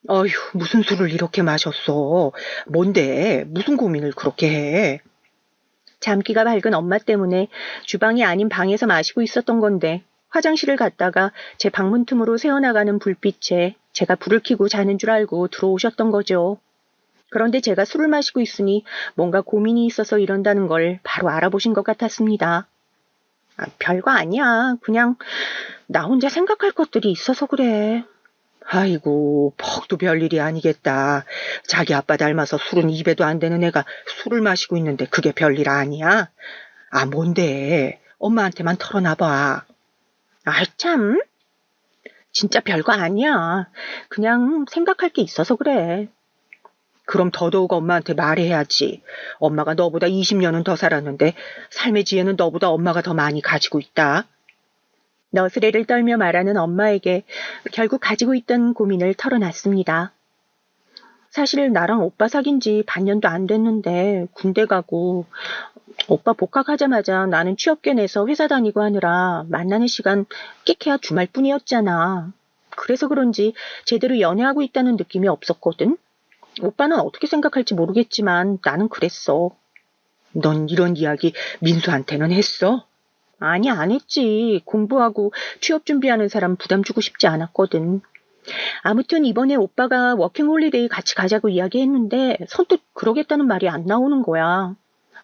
어휴, 무슨 술을 이렇게 마셨어? 뭔데? 무슨 고민을 그렇게 해? 잠기가 밝은 엄마 때문에 주방이 아닌 방에서 마시고 있었던 건데 화장실을 갔다가 제 방문 틈으로 새어나가는 불빛에 제가 불을 켜고 자는 줄 알고 들어오셨던 거죠. 그런데 제가 술을 마시고 있으니 뭔가 고민이 있어서 이런다는 걸 바로 알아보신 것 같았습니다. 별거 아니야. 그냥 나 혼자 생각할 것들이 있어서 그래. 아이고, 퍽도 별일이 아니겠다. 자기 아빠 닮아서 술은 입에도 안 되는 애가 술을 마시고 있는데 그게 별일 아니야? 아, 뭔데? 엄마한테만 털어놔봐. 아이 참. 진짜 별거 아니야. 그냥 생각할 게 있어서 그래. 그럼 더더욱 엄마한테 말해야지. 엄마가 너보다 20년은 더 살았는데 삶의 지혜는 너보다 엄마가 더 많이 가지고 있다. 너스레를 떨며 말하는 엄마에게 결국 가지고 있던 고민을 털어놨습니다. 사실 나랑 오빠 사귄 지 반년도 안 됐는데 군대 가고 오빠 복학하자마자 나는 취업계 내서 회사 다니고 하느라 만나는 시간 깨케야 주말뿐이었잖아. 그래서 그런지 제대로 연애하고 있다는 느낌이 없었거든. 오빠는 어떻게 생각할지 모르겠지만 나는 그랬어. 넌 이런 이야기 민수한테는 했어? 아니, 안 했지. 공부하고 취업 준비하는 사람 부담 주고 싶지 않았거든. 아무튼 이번에 오빠가 워킹홀리데이 같이 가자고 이야기했는데 선뜻 그러겠다는 말이 안 나오는 거야.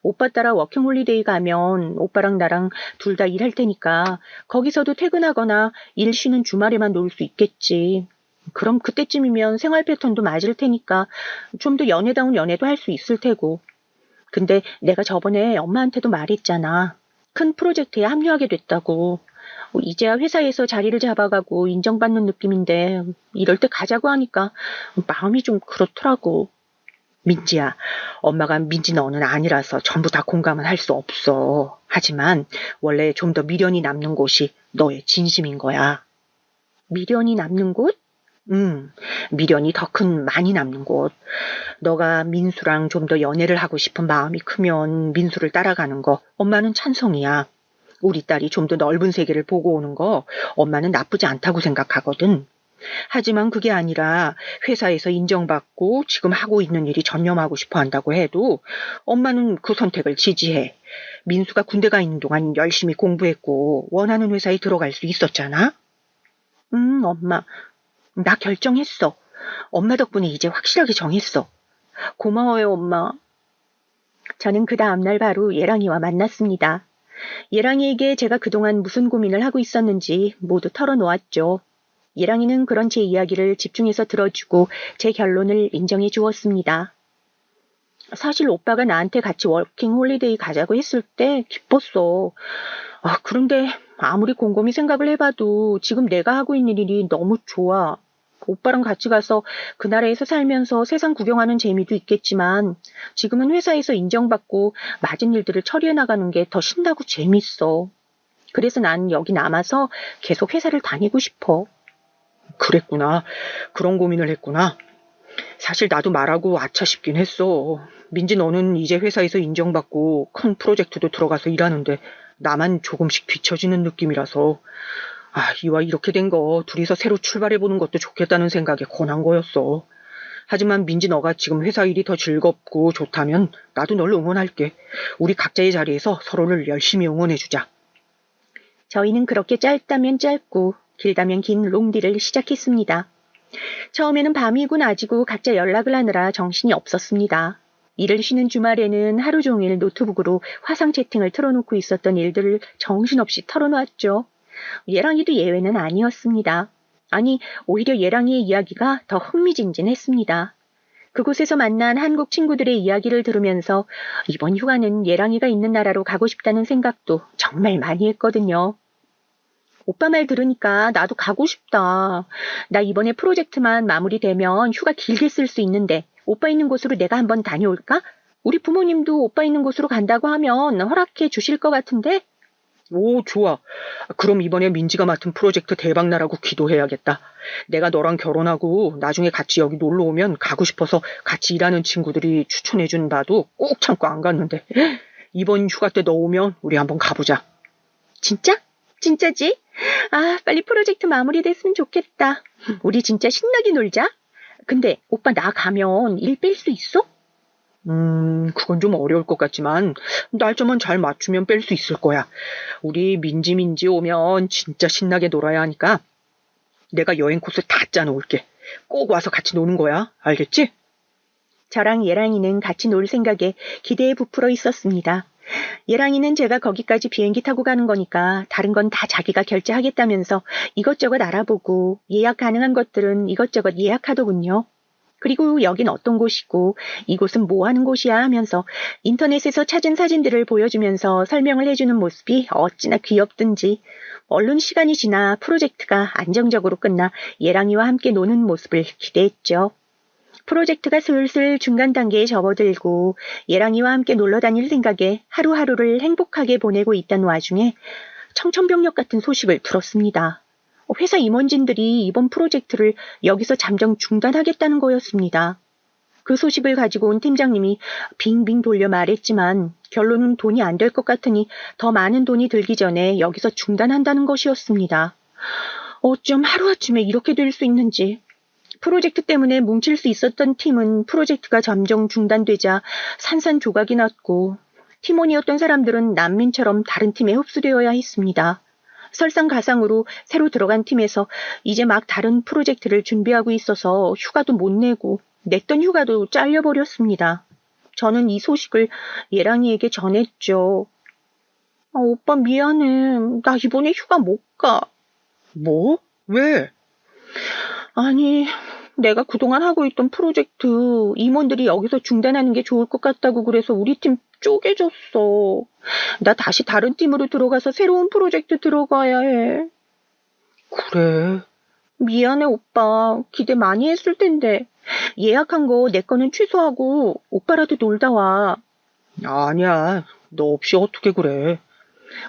오빠 따라 워킹홀리데이 가면 오빠랑 나랑 둘 다 일할 테니까 거기서도 퇴근하거나 일 쉬는 주말에만 놀 수 있겠지. 그럼 그때쯤이면 생활 패턴도 맞을 테니까 좀 더 연애다운 연애도 할 수 있을 테고. 근데 내가 저번에 엄마한테도 말했잖아. 큰 프로젝트에 합류하게 됐다고. 이제야 회사에서 자리를 잡아가고 인정받는 느낌인데 이럴 때 가자고 하니까 마음이 좀 그렇더라고. 민지야, 엄마가 민지 너는 아니라서 전부 다 공감은 할 수 없어. 하지만 원래 좀 더 미련이 남는 곳이 너의 진심인 거야. 미련이 남는 곳? 미련이 더 큰 많이 남는 곳. 너가 민수랑 좀 더 연애를 하고 싶은 마음이 크면 민수를 따라가는 거 엄마는 찬성이야. 우리 딸이 좀 더 넓은 세계를 보고 오는 거 엄마는 나쁘지 않다고 생각하거든. 하지만 그게 아니라 회사에서 인정받고 지금 하고 있는 일이 전념하고 싶어 한다고 해도 엄마는 그 선택을 지지해. 민수가 군대 가 있는 동안 열심히 공부했고 원하는 회사에 들어갈 수 있었잖아. 엄마. 나 결정했어. 엄마 덕분에 이제 확실하게 정했어. 고마워요, 엄마. 저는 그 다음날 바로 예랑이와 만났습니다. 예랑이에게 제가 그동안 무슨 고민을 하고 있었는지 모두 털어놓았죠. 예랑이는 그런 제 이야기를 집중해서 들어주고 제 결론을 인정해 주었습니다. 사실 오빠가 나한테 같이 워킹 홀리데이 가자고 했을 때 기뻤어. 그런데 아무리 곰곰이 생각을 해봐도 지금 내가 하고 있는 일이 너무 좋아. 오빠랑 같이 가서 그 나라에서 살면서 세상 구경하는 재미도 있겠지만 지금은 회사에서 인정받고 맞은 일들을 처리해 나가는 게 더 신나고 재밌어. 그래서 난 여기 남아서 계속 회사를 다니고 싶어. 그랬구나. 그런 고민을 했구나. 사실 나도 말하고 아차 싶긴 했어. 민지 너는 이제 회사에서 인정받고 큰 프로젝트도 들어가서 일하는데 나만 조금씩 뒤처지는 느낌이라서 이와 이렇게 된 거 둘이서 새로 출발해보는 것도 좋겠다는 생각에 권한 거였어. 하지만 민지 너가 지금 회사 일이 더 즐겁고 좋다면 나도 널 응원할게. 우리 각자의 자리에서 서로를 열심히 응원해주자. 저희는 그렇게 짧다면 짧고 길다면 긴 롱디를 시작했습니다. 처음에는 밤이고 낮이고 각자 연락을 하느라 정신이 없었습니다. 일을 쉬는 주말에는 하루 종일 노트북으로 화상 채팅을 틀어놓고 있었던 일들을 정신없이 털어놓았죠. 예랑이도 예외는 아니었습니다. 아니, 오히려 예랑이의 이야기가 더 흥미진진했습니다. 그곳에서 만난 한국 친구들의 이야기를 들으면서 이번 휴가는 예랑이가 있는 나라로 가고 싶다는 생각도 정말 많이 했거든요. 오빠 말 들으니까 나도 가고 싶다. 나 이번에 프로젝트만 마무리되면 휴가 길게 쓸 수 있는데 오빠 있는 곳으로 내가 한번 다녀올까? 우리 부모님도 오빠 있는 곳으로 간다고 하면 허락해 주실 것 같은데? 오, 좋아. 그럼 이번에 민지가 맡은 프로젝트 대박 나라고 기도해야겠다. 내가 너랑 결혼하고 나중에 같이 여기 놀러 오면 가고 싶어서 같이 일하는 친구들이 추천해준 나도 꼭 참고 안 갔는데. 이번 휴가 때 너 오면 우리 한번 가보자. 진짜? 진짜지? 아, 빨리 프로젝트 마무리됐으면 좋겠다. 우리 진짜 신나게 놀자. 근데 오빠 나 가면 일 뺄 수 있어? 그건 좀 어려울 것 같지만 날짜만 잘 맞추면 뺄 수 있을 거야. 우리 민지 오면 진짜 신나게 놀아야 하니까 내가 여행 코스 다 짜놓을게. 꼭 와서 같이 노는 거야. 알겠지? 저랑 예랑이는 같이 놀 생각에 기대에 부풀어 있었습니다. 예랑이는 제가 거기까지 비행기 타고 가는 거니까 다른 건 다 자기가 결제하겠다면서 이것저것 알아보고 예약 가능한 것들은 이것저것 예약하더군요. 그리고 여긴 어떤 곳이고 이곳은 뭐 하는 곳이야 하면서 인터넷에서 찾은 사진들을 보여주면서 설명을 해주는 모습이 어찌나 귀엽든지 얼른 시간이 지나 프로젝트가 안정적으로 끝나 예랑이와 함께 노는 모습을 기대했죠. 프로젝트가 슬슬 중간 단계에 접어들고 예랑이와 함께 놀러 다닐 생각에 하루하루를 행복하게 보내고 있던 와중에 청천벽력 같은 소식을 들었습니다. 회사 임원진들이 이번 프로젝트를 여기서 잠정 중단하겠다는 거였습니다. 그 소식을 가지고 온 팀장님이 빙빙 돌려 말했지만 결론은 돈이 안 될 것 같으니 더 많은 돈이 들기 전에 여기서 중단한다는 것이었습니다. 어쩜 하루아침에 이렇게 될 수 있는지. 프로젝트 때문에 뭉칠 수 있었던 팀은 프로젝트가 잠정 중단되자 산산조각이 났고 팀원이었던 사람들은 난민처럼 다른 팀에 흡수되어야 했습니다. 설상가상으로 새로 들어간 팀에서 이제 막 다른 프로젝트를 준비하고 있어서 휴가도 못 내고 냈던 휴가도 잘려버렸습니다. 저는 이 소식을 예랑이에게 전했죠. 오빠 미안해. 나 이번에 휴가 못 가. 뭐? 왜? 아니, 내가 그동안 하고 있던 프로젝트 임원들이 여기서 중단하는 게 좋을 것 같다고 그래서 우리 팀 쪼개졌어. 나 다시 다른 팀으로 들어가서 새로운 프로젝트 들어가야 해. 그래. 미안해, 오빠. 기대 많이 했을 텐데. 예약한 거 내 거는 취소하고 오빠라도 놀다 와. 아니야. 너 없이 어떻게 그래.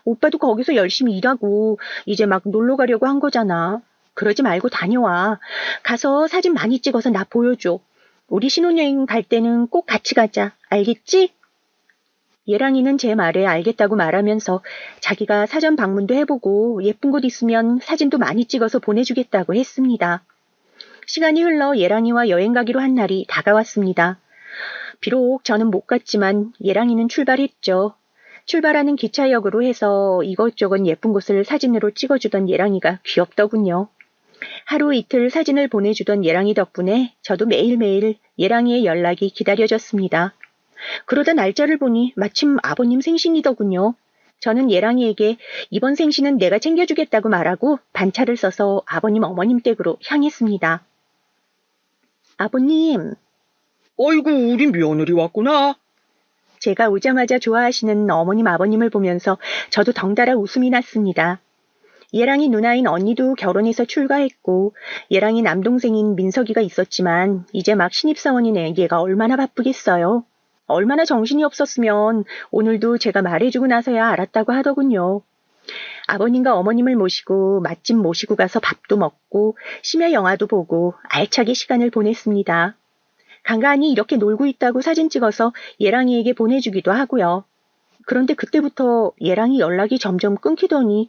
오빠도 거기서 열심히 일하고 이제 막 놀러 가려고 한 거잖아. 그러지 말고 다녀와. 가서 사진 많이 찍어서 나 보여줘. 우리 신혼여행 갈 때는 꼭 같이 가자. 알겠지? 예랑이는 제 말에 알겠다고 말하면서 자기가 사전 방문도 해보고 예쁜 곳 있으면 사진도 많이 찍어서 보내주겠다고 했습니다. 시간이 흘러 예랑이와 여행 가기로 한 날이 다가왔습니다. 비록 저는 못 갔지만 예랑이는 출발했죠. 출발하는 기차역으로 해서 이것저것 예쁜 곳을 사진으로 찍어주던 예랑이가 귀엽더군요. 하루 이틀 사진을 보내주던 예랑이 덕분에 저도 매일매일 예랑이의 연락이 기다려졌습니다. 그러다 날짜를 보니 마침 아버님 생신이더군요. 저는 예랑이에게 이번 생신은 내가 챙겨주겠다고 말하고 반차를 써서 아버님 어머님 댁으로 향했습니다. 아버님, 어이구, 우리 며느리 왔구나. 제가 오자마자 좋아하시는 어머님 아버님을 보면서 저도 덩달아 웃음이 났습니다. 예랑이 누나인 언니도 결혼해서 출가했고 예랑이 남동생인 민석이가 있었지만 이제 막 신입사원인 애기가 얼마나 바쁘겠어요. 얼마나 정신이 없었으면 오늘도 제가 말해주고 나서야 알았다고 하더군요. 아버님과 어머님을 모시고 맛집 모시고 가서 밥도 먹고 심야 영화도 보고 알차게 시간을 보냈습니다. 간간히 이렇게 놀고 있다고 사진 찍어서 예랑이에게 보내주기도 하고요. 그런데 그때부터 예랑이 연락이 점점 끊기더니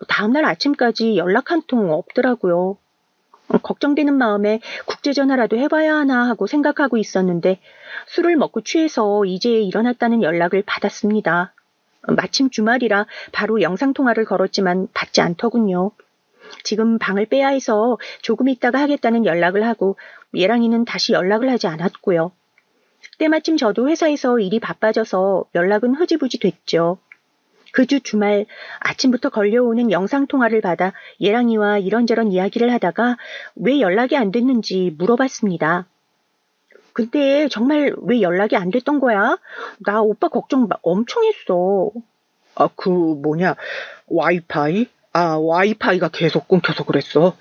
다음날 아침까지 연락 한 통 없더라고요. 걱정되는 마음에 국제전화라도 해봐야 하나 하고 생각하고 있었는데 술을 먹고 취해서 이제 일어났다는 연락을 받았습니다. 마침 주말이라 바로 영상통화를 걸었지만 받지 않더군요. 지금 방을 빼야 해서 조금 있다가 하겠다는 연락을 하고 예랑이는 다시 연락을 하지 않았고요. 때마침 저도 회사에서 일이 바빠져서 연락은 흐지부지 됐죠. 그 주 주말 아침부터 걸려오는 영상통화를 받아 예랑이와 이런저런 이야기를 하다가 왜 연락이 안 됐는지 물어봤습니다. 근데 정말 왜 연락이 안 됐던 거야? 나 오빠 걱정 엄청 했어. 와이파이? 와이파이가 계속 끊겨서 그랬어.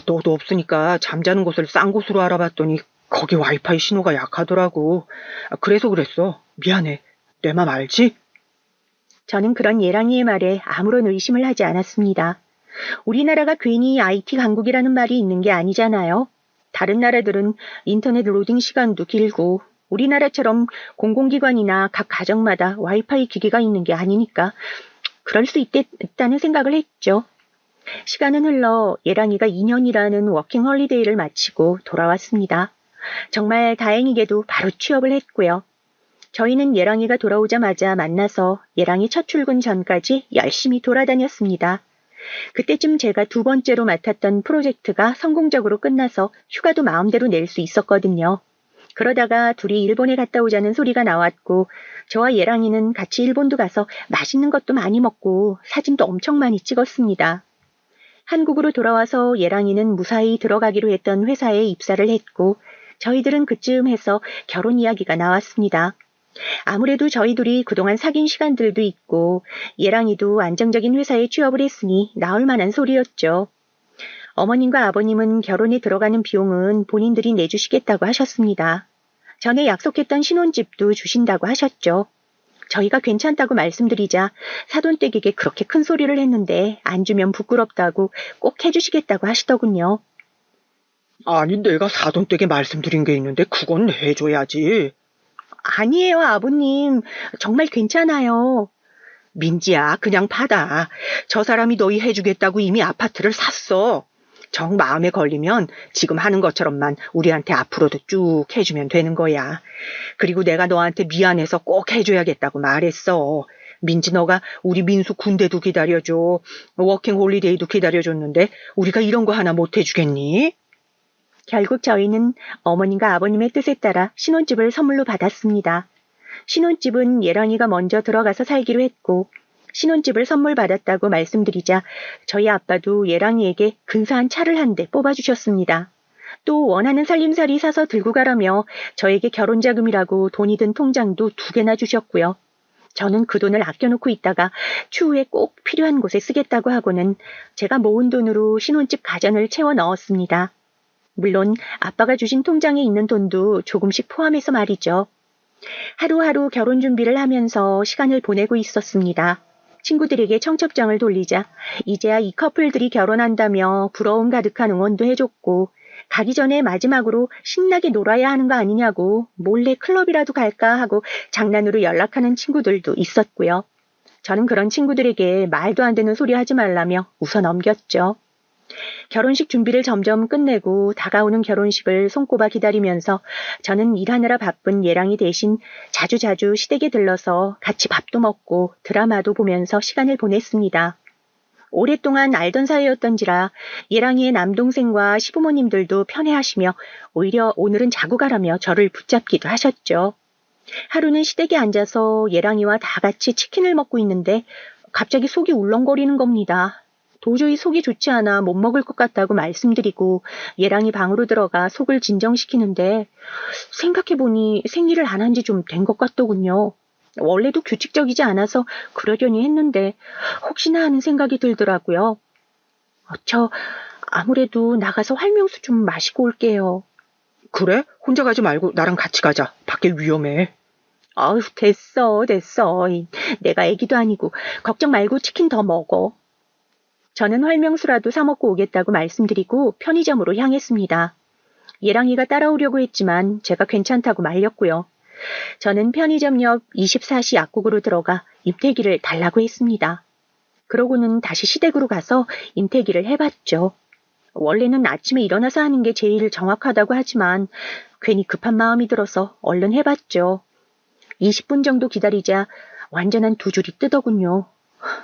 너도 없으니까 잠자는 곳을 싼 곳으로 알아봤더니 거기 와이파이 신호가 약하더라고. 그래서 그랬어. 미안해. 내 맘 알지? 저는 그런 예랑이의 말에 아무런 의심을 하지 않았습니다. 우리나라가 괜히 IT 강국이라는 말이 있는 게 아니잖아요. 다른 나라들은 인터넷 로딩 시간도 길고 우리나라처럼 공공기관이나 각 가정마다 와이파이 기기가 있는 게 아니니까 그럴 수 있다는 생각을 했죠. 시간은 흘러 예랑이가 2년이라는 워킹 홀리데이를 마치고 돌아왔습니다. 정말 다행히게도 바로 취업을 했고요. 저희는 예랑이가 돌아오자마자 만나서 예랑이 첫 출근 전까지 열심히 돌아다녔습니다. 그때쯤 제가 두 번째로 맡았던 프로젝트가 성공적으로 끝나서 휴가도 마음대로 낼 수 있었거든요. 그러다가 둘이 일본에 갔다 오자는 소리가 나왔고 저와 예랑이는 같이 일본도 가서 맛있는 것도 많이 먹고 사진도 엄청 많이 찍었습니다. 한국으로 돌아와서 예랑이는 무사히 들어가기로 했던 회사에 입사를 했고 저희들은 그쯤 해서 결혼 이야기가 나왔습니다. 아무래도 저희 둘이 그동안 사귄 시간들도 있고 예랑이도 안정적인 회사에 취업을 했으니 나올 만한 소리였죠. 어머님과 아버님은 결혼에 들어가는 비용은 본인들이 내주시겠다고 하셨습니다. 전에 약속했던 신혼집도 주신다고 하셨죠. 저희가 괜찮다고 말씀드리자 사돈댁에게 그렇게 큰 소리를 했는데 안 주면 부끄럽다고 꼭 해주시겠다고 하시더군요. 아니, 내가 사돈댁에 말씀드린 게 있는데 그건 해줘야지. 아니에요, 아버님. 정말 괜찮아요. 민지야, 그냥 받아. 저 사람이 너희 해주겠다고 이미 아파트를 샀어. 정 마음에 걸리면 지금 하는 것처럼만 우리한테 앞으로도 쭉 해주면 되는 거야. 그리고 내가 너한테 미안해서 꼭 해줘야겠다고 말했어. 민지, 너가 우리 민수 군대도 기다려줘. 워킹 홀리데이도 기다려줬는데 우리가 이런 거 하나 못 해주겠니? 결국 저희는 어머님과 아버님의 뜻에 따라 신혼집을 선물로 받았습니다. 신혼집은 예랑이가 먼저 들어가서 살기로 했고 신혼집을 선물 받았다고 말씀드리자 저희 아빠도 예랑이에게 근사한 차를 한 대 뽑아주셨습니다. 또 원하는 살림살이 사서 들고 가라며 저에게 결혼자금이라고 돈이 든 통장도 2개나 주셨고요. 저는 그 돈을 아껴놓고 있다가 추후에 꼭 필요한 곳에 쓰겠다고 하고는 제가 모은 돈으로 신혼집 가전을 채워 넣었습니다. 물론 아빠가 주신 통장에 있는 돈도 조금씩 포함해서 말이죠. 하루하루 결혼 준비를 하면서 시간을 보내고 있었습니다. 친구들에게 청첩장을 돌리자 이제야 이 커플들이 결혼한다며 부러움 가득한 응원도 해줬고 가기 전에 마지막으로 신나게 놀아야 하는 거 아니냐고 몰래 클럽이라도 갈까 하고 장난으로 연락하는 친구들도 있었고요. 저는 그런 친구들에게 말도 안 되는 소리 하지 말라며 웃어 넘겼죠. 결혼식 준비를 점점 끝내고 다가오는 결혼식을 손꼽아 기다리면서 저는 일하느라 바쁜 예랑이 대신 자주자주 시댁에 들러서 같이 밥도 먹고 드라마도 보면서 시간을 보냈습니다. 오랫동안 알던 사이였던지라 예랑이의 남동생과 시부모님들도 편해하시며 오히려 오늘은 자고 가라며 저를 붙잡기도 하셨죠. 하루는 시댁에 앉아서 예랑이와 다 같이 치킨을 먹고 있는데 갑자기 속이 울렁거리는 겁니다. 도저히 속이 좋지 않아 못 먹을 것 같다고 말씀드리고 예랑이 방으로 들어가 속을 진정시키는데 생각해보니 생리를 안 한 지 좀 된 것 같더군요. 원래도 규칙적이지 않아서 그러려니 했는데 혹시나 하는 생각이 들더라고요. 저 아무래도 나가서 활명수 좀 마시고 올게요. 그래? 혼자 가지 말고 나랑 같이 가자. 밖에 위험해. 아유, 됐어. 내가 애기도 아니고 걱정 말고 치킨 더 먹어. 저는 활명수라도 사 먹고 오겠다고 말씀드리고 편의점으로 향했습니다. 예랑이가 따라오려고 했지만 제가 괜찮다고 말렸고요. 저는 편의점 옆 24시 약국으로 들어가 임태기를 달라고 했습니다. 그러고는 다시 시댁으로 가서 임태기를 해봤죠. 원래는 아침에 일어나서 하는 게 제일 정확하다고 하지만 괜히 급한 마음이 들어서 얼른 해봤죠. 20분 정도 기다리자 완전한 두 줄이 뜨더군요.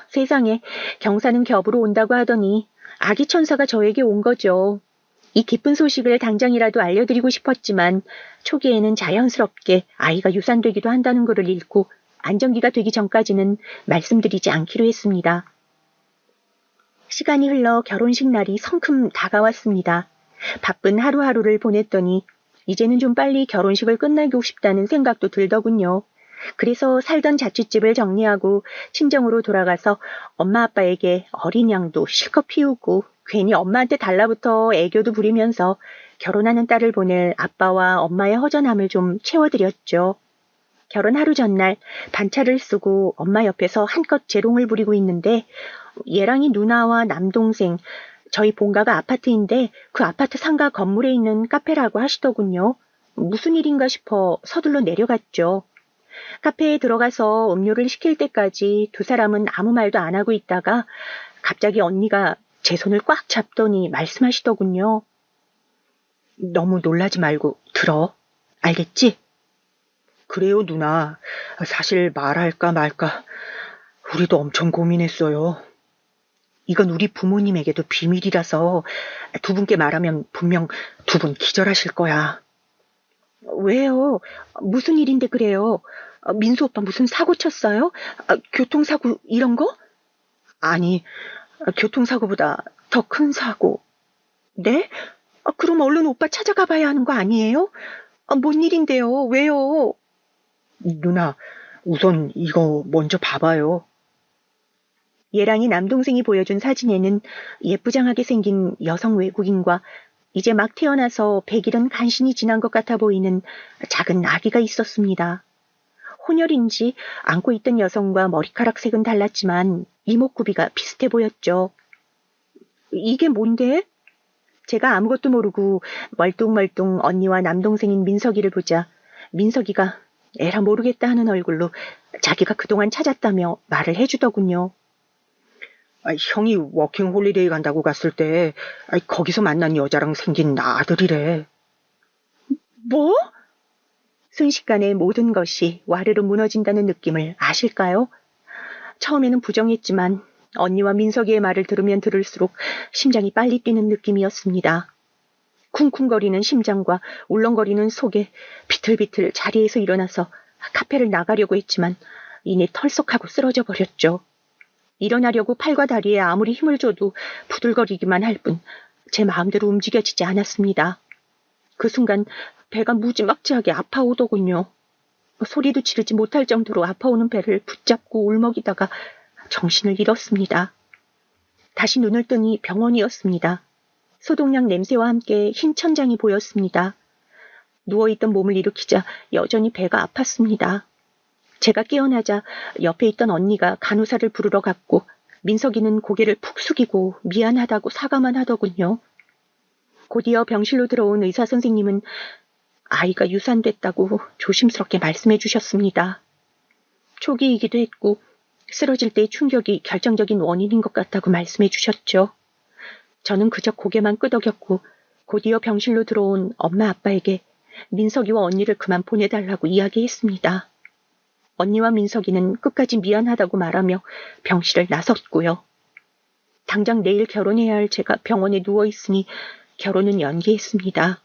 세상에 경사는 겹으로 온다고 하더니 아기 천사가 저에게 온 거죠. 이 기쁜 소식을 당장이라도 알려드리고 싶었지만 초기에는 자연스럽게 아이가 유산되기도 한다는 것을 읽고 안정기가 되기 전까지는 말씀드리지 않기로 했습니다. 시간이 흘러 결혼식 날이 성큼 다가왔습니다. 바쁜 하루하루를 보냈더니 이제는 좀 빨리 결혼식을 끝내고 싶다는 생각도 들더군요. 그래서 살던 자취집을 정리하고 친정으로 돌아가서 엄마 아빠에게 어린 양도 실컷 피우고 괜히 엄마한테 달라붙어 애교도 부리면서 결혼하는 딸을 보낼 아빠와 엄마의 허전함을 좀 채워드렸죠. 결혼 하루 전날 반차를 쓰고 엄마 옆에서 한껏 재롱을 부리고 있는데 얘랑이 누나와 남동생, 저희 본가가 아파트인데 그 아파트 상가 건물에 있는 카페라고 하시더군요. 무슨 일인가 싶어 서둘러 내려갔죠. 카페에 들어가서 음료를 시킬 때까지 두 사람은 아무 말도 안 하고 있다가 갑자기 언니가 제 손을 꽉 잡더니 말씀하시더군요. 너무 놀라지 말고 들어. 알겠지? 그래요, 누나. 사실 말할까 말까 우리도 엄청 고민했어요. 이건 우리 부모님에게도 비밀이라서 두 분께 말하면 분명 두 분 기절하실 거야. 왜요? 무슨 일인데 그래요? 민수 오빠 무슨 사고 쳤어요? 교통사고 이런 거? 아니, 교통사고보다 더 큰 사고. 네? 그럼 얼른 오빠 찾아가 봐야 하는 거 아니에요? 뭔 일인데요? 왜요? 누나, 우선 이거 먼저 봐봐요. 얘랑이 남동생이 보여준 사진에는 예쁘장하게 생긴 여성 외국인과 이제 막 태어나서 100일은 간신히 지난 것 같아 보이는 작은 아기가 있었습니다. 혼혈인지 안고 있던 여성과 머리카락 색은 달랐지만 이목구비가 비슷해 보였죠. 이게 뭔데? 제가 아무것도 모르고 멀뚱멀뚱 언니와 남동생인 민석이를 보자 민석이가 에라 모르겠다 하는 얼굴로 자기가 그동안 찾았다며 말을 해주더군요. 형이 워킹 홀리데이 간다고 갔을 때 거기서 만난 여자랑 생긴 아들이래. 뭐? 순식간에 모든 것이 와르르 무너진다는 느낌을 아실까요? 처음에는 부정했지만 언니와 민석이의 말을 들으면 들을수록 심장이 빨리 뛰는 느낌이었습니다. 쿵쿵거리는 심장과 울렁거리는 속에 비틀비틀 자리에서 일어나서 카페를 나가려고 했지만 이내 털썩하고 쓰러져 버렸죠. 일어나려고 팔과 다리에 아무리 힘을 줘도 부들거리기만 할 뿐 제 마음대로 움직여지지 않았습니다. 그 순간 배가 무지막지하게 아파오더군요. 소리도 지르지 못할 정도로 아파오는 배를 붙잡고 울먹이다가 정신을 잃었습니다. 다시 눈을 뜨니 병원이었습니다. 소독약 냄새와 함께 흰 천장이 보였습니다. 누워있던 몸을 일으키자 여전히 배가 아팠습니다. 제가 깨어나자 옆에 있던 언니가 간호사를 부르러 갔고 민석이는 고개를 푹 숙이고 미안하다고 사과만 하더군요. 곧이어 병실로 들어온 의사 선생님은 아이가 유산됐다고 조심스럽게 말씀해 주셨습니다. 초기이기도 했고 쓰러질 때의 충격이 결정적인 원인인 것 같다고 말씀해 주셨죠. 저는 그저 고개만 끄덕였고 곧이어 병실로 들어온 엄마 아빠에게 민석이와 언니를 그만 보내달라고 이야기했습니다. 언니와 민석이는 끝까지 미안하다고 말하며 병실을 나섰고요. 당장 내일 결혼해야 할 제가 병원에 누워있으니 결혼은 연기했습니다.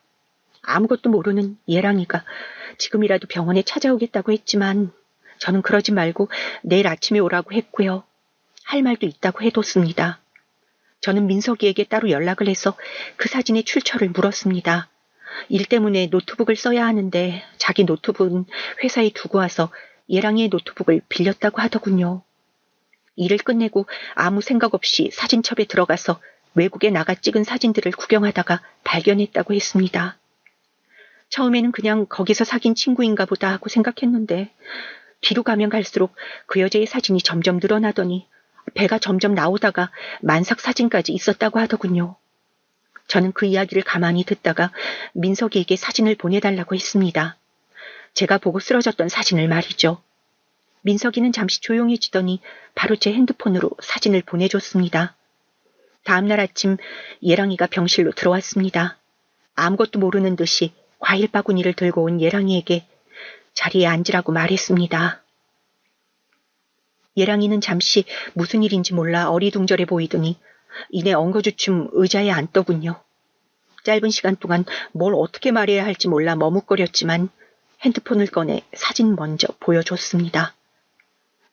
아무것도 모르는 예랑이가 지금이라도 병원에 찾아오겠다고 했지만 저는 그러지 말고 내일 아침에 오라고 했고요. 할 말도 있다고 해뒀습니다. 저는 민석이에게 따로 연락을 해서 그 사진의 출처를 물었습니다. 일 때문에 노트북을 써야 하는데 자기 노트북은 회사에 두고 와서 예랑이의 노트북을 빌렸다고 하더군요. 일을 끝내고 아무 생각 없이 사진첩에 들어가서 외국에 나가 찍은 사진들을 구경하다가 발견했다고 했습니다. 처음에는 그냥 거기서 사귄 친구인가 보다 하고 생각했는데 뒤로 가면 갈수록 그 여자의 사진이 점점 늘어나더니 배가 점점 나오다가 만삭 사진까지 있었다고 하더군요. 저는 그 이야기를 가만히 듣다가 민석이에게 사진을 보내달라고 했습니다. 제가 보고 쓰러졌던 사진을 말이죠. 민석이는 잠시 조용해지더니 바로 제 핸드폰으로 사진을 보내줬습니다. 다음날 아침 예랑이가 병실로 들어왔습니다. 아무것도 모르는 듯이 과일 바구니를 들고 온 예랑이에게 자리에 앉으라고 말했습니다. 예랑이는 잠시 무슨 일인지 몰라 어리둥절해 보이더니 이내 엉거주춤 의자에 앉더군요. 짧은 시간 동안 뭘 어떻게 말해야 할지 몰라 머뭇거렸지만 핸드폰을 꺼내 사진 먼저 보여줬습니다.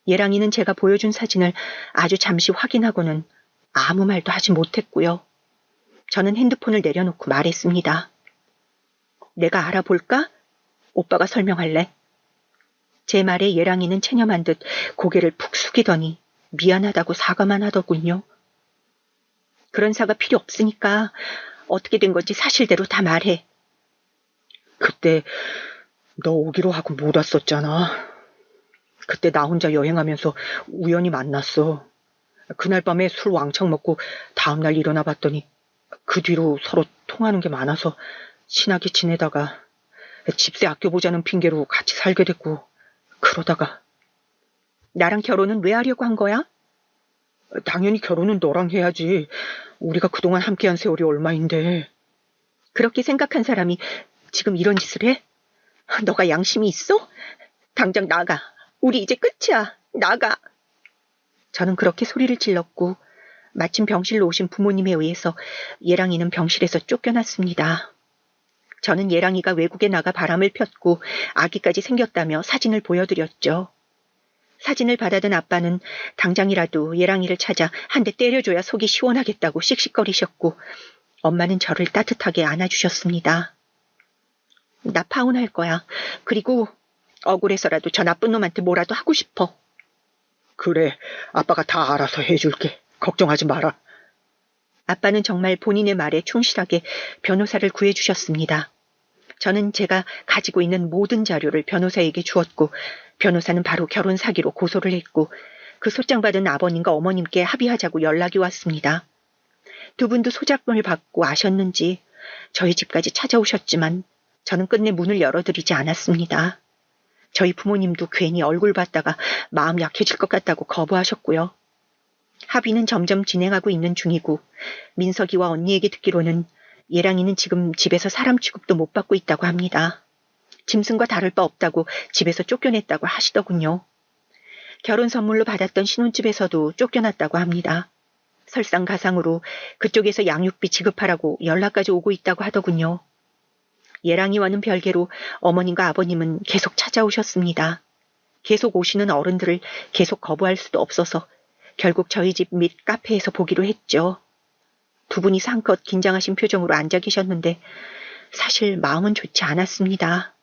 예랑이는 제가 보여준 사진을 아주 잠시 확인하고는 아무 말도 하지 못했고요. 저는 핸드폰을 내려놓고 말했습니다. 내가 알아볼까? 오빠가 설명할래? 제 말에 예랑이는 체념한 듯 고개를 푹 숙이더니 미안하다고 사과만 하더군요. 그런 사과 필요 없으니까 어떻게 된 건지 사실대로 다 말해. 그때 너 오기로 하고 못 왔었잖아. 그때 나 혼자 여행하면서 우연히 만났어. 그날 밤에 술 왕창 먹고 다음날 일어나 봤더니 그 뒤로 서로 통하는 게 많아서 친하게 지내다가 집세 아껴보자는 핑계로 같이 살게 됐고 그러다가 나랑 결혼은 왜 하려고 한 거야? 당연히 결혼은 너랑 해야지. 우리가 그동안 함께한 세월이 얼마인데. 그렇게 생각한 사람이 지금 이런 짓을 해? 너가 양심이 있어? 당장 나가. 우리 이제 끝이야. 나가. 저는 그렇게 소리를 질렀고 마침 병실로 오신 부모님에 의해서 예랑이는 병실에서 쫓겨났습니다. 저는 예랑이가 외국에 나가 바람을 폈고 아기까지 생겼다며 사진을 보여드렸죠. 사진을 받아든 아빠는 당장이라도 예랑이를 찾아 한 대 때려줘야 속이 시원하겠다고 씩씩거리셨고 엄마는 저를 따뜻하게 안아주셨습니다. 나 파혼할 거야. 그리고 억울해서라도 저 나쁜 놈한테 뭐라도 하고 싶어. 그래, 아빠가 다 알아서 해줄게. 걱정하지 마라. 아빠는 정말 본인의 말에 충실하게 변호사를 구해주셨습니다. 저는 제가 가지고 있는 모든 자료를 변호사에게 주었고 변호사는 바로 결혼 사기로 고소를 했고 그 소장 받은 아버님과 어머님께 합의하자고 연락이 왔습니다. 두 분도 소장을 받고 아셨는지 저희 집까지 찾아오셨지만 저는 끝내 문을 열어드리지 않았습니다. 저희 부모님도 괜히 얼굴 봤다가 마음 약해질 것 같다고 거부하셨고요. 합의는 점점 진행하고 있는 중이고 민석이와 언니에게 듣기로는 예랑이는 지금 집에서 사람 취급도 못 받고 있다고 합니다. 짐승과 다를 바 없다고 집에서 쫓겨냈다고 하시더군요. 결혼 선물로 받았던 신혼집에서도 쫓겨났다고 합니다. 설상가상으로 그쪽에서 양육비 지급하라고 연락까지 오고 있다고 하더군요. 예랑이와는 별개로 어머님과 아버님은 계속 찾아오셨습니다. 계속 오시는 어른들을 계속 거부할 수도 없어서 결국 저희 집 및 카페에서 보기로 했죠. 두 분이서 한껏 긴장하신 표정으로 앉아 계셨는데 사실 마음은 좋지 않았습니다.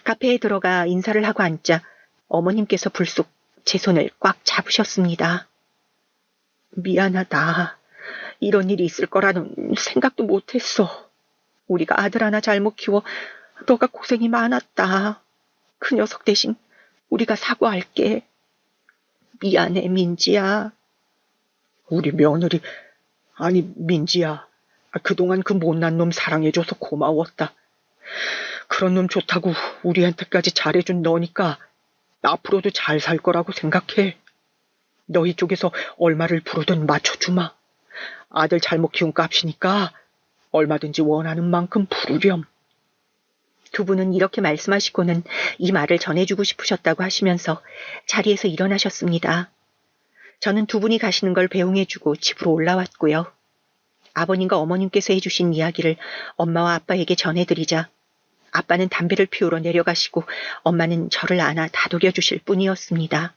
카페에 들어가 인사를 하고 앉자 어머님께서 불쑥 제 손을 꽉 잡으셨습니다. 미안하다. 이런 일이 있을 거라는 생각도 못했어. 우리가 아들 하나 잘못 키워 너가 고생이 많았다. 그 녀석 대신 우리가 사과할게. 미안해, 민지야. 우리 며느리, 아니 민지야. 그동안 그 못난 놈 사랑해줘서 고마웠다. 그런 놈 좋다고 우리한테까지 잘해준 너니까 앞으로도 잘 살 거라고 생각해. 너희 쪽에서 얼마를 부르든 맞춰주마. 아들 잘못 키운 값이니까 얼마든지 원하는 만큼 부르렴. 두 분은 이렇게 말씀하시고는 이 말을 전해주고 싶으셨다고 하시면서 자리에서 일어나셨습니다. 저는 두 분이 가시는 걸 배웅해주고 집으로 올라왔고요. 아버님과 어머님께서 해주신 이야기를 엄마와 아빠에게 전해드리자 아빠는 담배를 피우러 내려가시고 엄마는 저를 안아 다독여 주실 뿐이었습니다.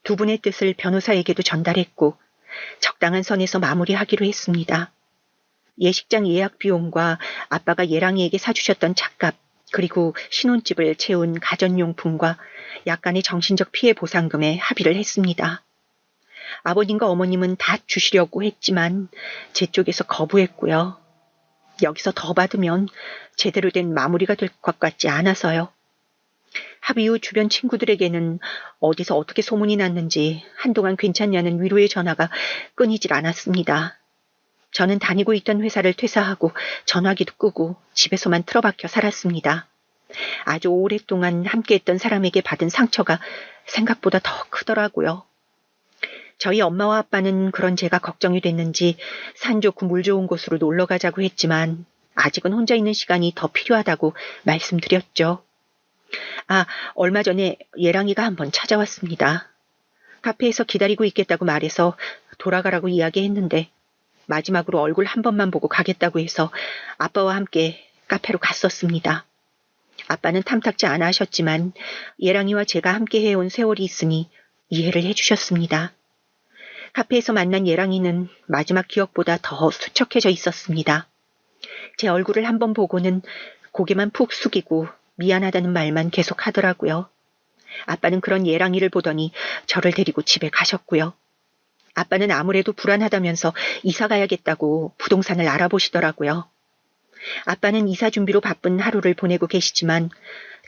두 분의 뜻을 변호사에게도 전달했고 적당한 선에서 마무리하기로 했습니다. 예식장 예약 비용과 아빠가 예랑이에게 사주셨던 찻값 그리고 신혼집을 채운 가전용품과 약간의 정신적 피해 보상금에 합의를 했습니다. 아버님과 어머님은 다 주시려고 했지만 제 쪽에서 거부했고요. 여기서 더 받으면 제대로 된 마무리가 될 것 같지 않아서요. 합의 후 주변 친구들에게는 어디서 어떻게 소문이 났는지 한동안 괜찮냐는 위로의 전화가 끊이질 않았습니다. 저는 다니고 있던 회사를 퇴사하고 전화기도 끄고 집에서만 틀어박혀 살았습니다. 아주 오랫동안 함께했던 사람에게 받은 상처가 생각보다 더 크더라고요. 저희 엄마와 아빠는 그런 제가 걱정이 됐는지 산 좋고 물 좋은 곳으로 놀러 가자고 했지만 아직은 혼자 있는 시간이 더 필요하다고 말씀드렸죠. 얼마 전에 예랑이가 한번 찾아왔습니다. 카페에서 기다리고 있겠다고 말해서 돌아가라고 이야기했는데 마지막으로 얼굴 한 번만 보고 가겠다고 해서 아빠와 함께 카페로 갔었습니다. 아빠는 탐탁지 않아 하셨지만 예랑이와 제가 함께 해온 세월이 있으니 이해를 해주셨습니다. 카페에서 만난 예랑이는 마지막 기억보다 더 수척해져 있었습니다. 제 얼굴을 한번 보고는 고개만 푹 숙이고 미안하다는 말만 계속 하더라고요. 아빠는 그런 예랑이를 보더니 저를 데리고 집에 가셨고요. 아빠는 아무래도 불안하다면서 이사 가야겠다고 부동산을 알아보시더라고요. 아빠는 이사 준비로 바쁜 하루를 보내고 계시지만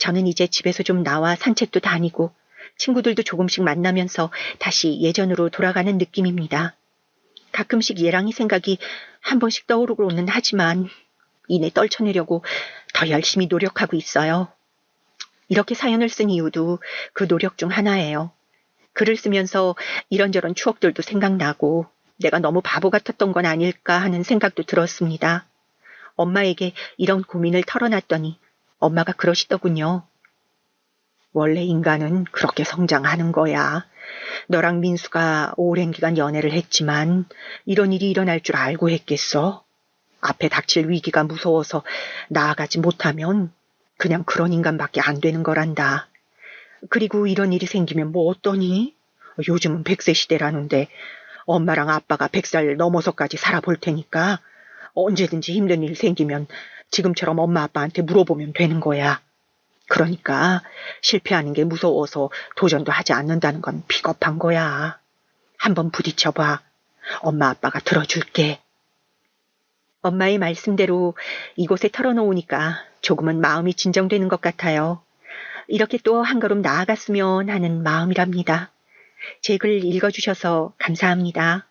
저는 이제 집에서 좀 나와 산책도 다니고 친구들도 조금씩 만나면서 다시 예전으로 돌아가는 느낌입니다. 가끔씩 얘랑이 생각이 한 번씩 떠오르고는 하지만 이내 떨쳐내려고 더 열심히 노력하고 있어요. 이렇게 사연을 쓴 이유도 그 노력 중 하나예요. 글을 쓰면서 이런저런 추억들도 생각나고 내가 너무 바보 같았던 건 아닐까 하는 생각도 들었습니다. 엄마에게 이런 고민을 털어놨더니 엄마가 그러시더군요. 원래 인간은 그렇게 성장하는 거야. 너랑 민수가 오랜 기간 연애를 했지만 이런 일이 일어날 줄 알고 했겠어? 앞에 닥칠 위기가 무서워서 나아가지 못하면 그냥 그런 인간밖에 안 되는 거란다. 그리고 이런 일이 생기면 뭐 어떠니? 요즘은 100세 시대라는데 엄마랑 아빠가 100살 넘어서까지 살아볼 테니까 언제든지 힘든 일 생기면 지금처럼 엄마 아빠한테 물어보면 되는 거야. 그러니까 실패하는 게 무서워서 도전도 하지 않는다는 건 비겁한 거야. 한번 부딪혀봐. 엄마 아빠가 들어줄게. 엄마의 말씀대로 이곳에 털어놓으니까 조금은 마음이 진정되는 것 같아요. 이렇게 또 한 걸음 나아갔으면 하는 마음이랍니다. 제 글 읽어주셔서 감사합니다.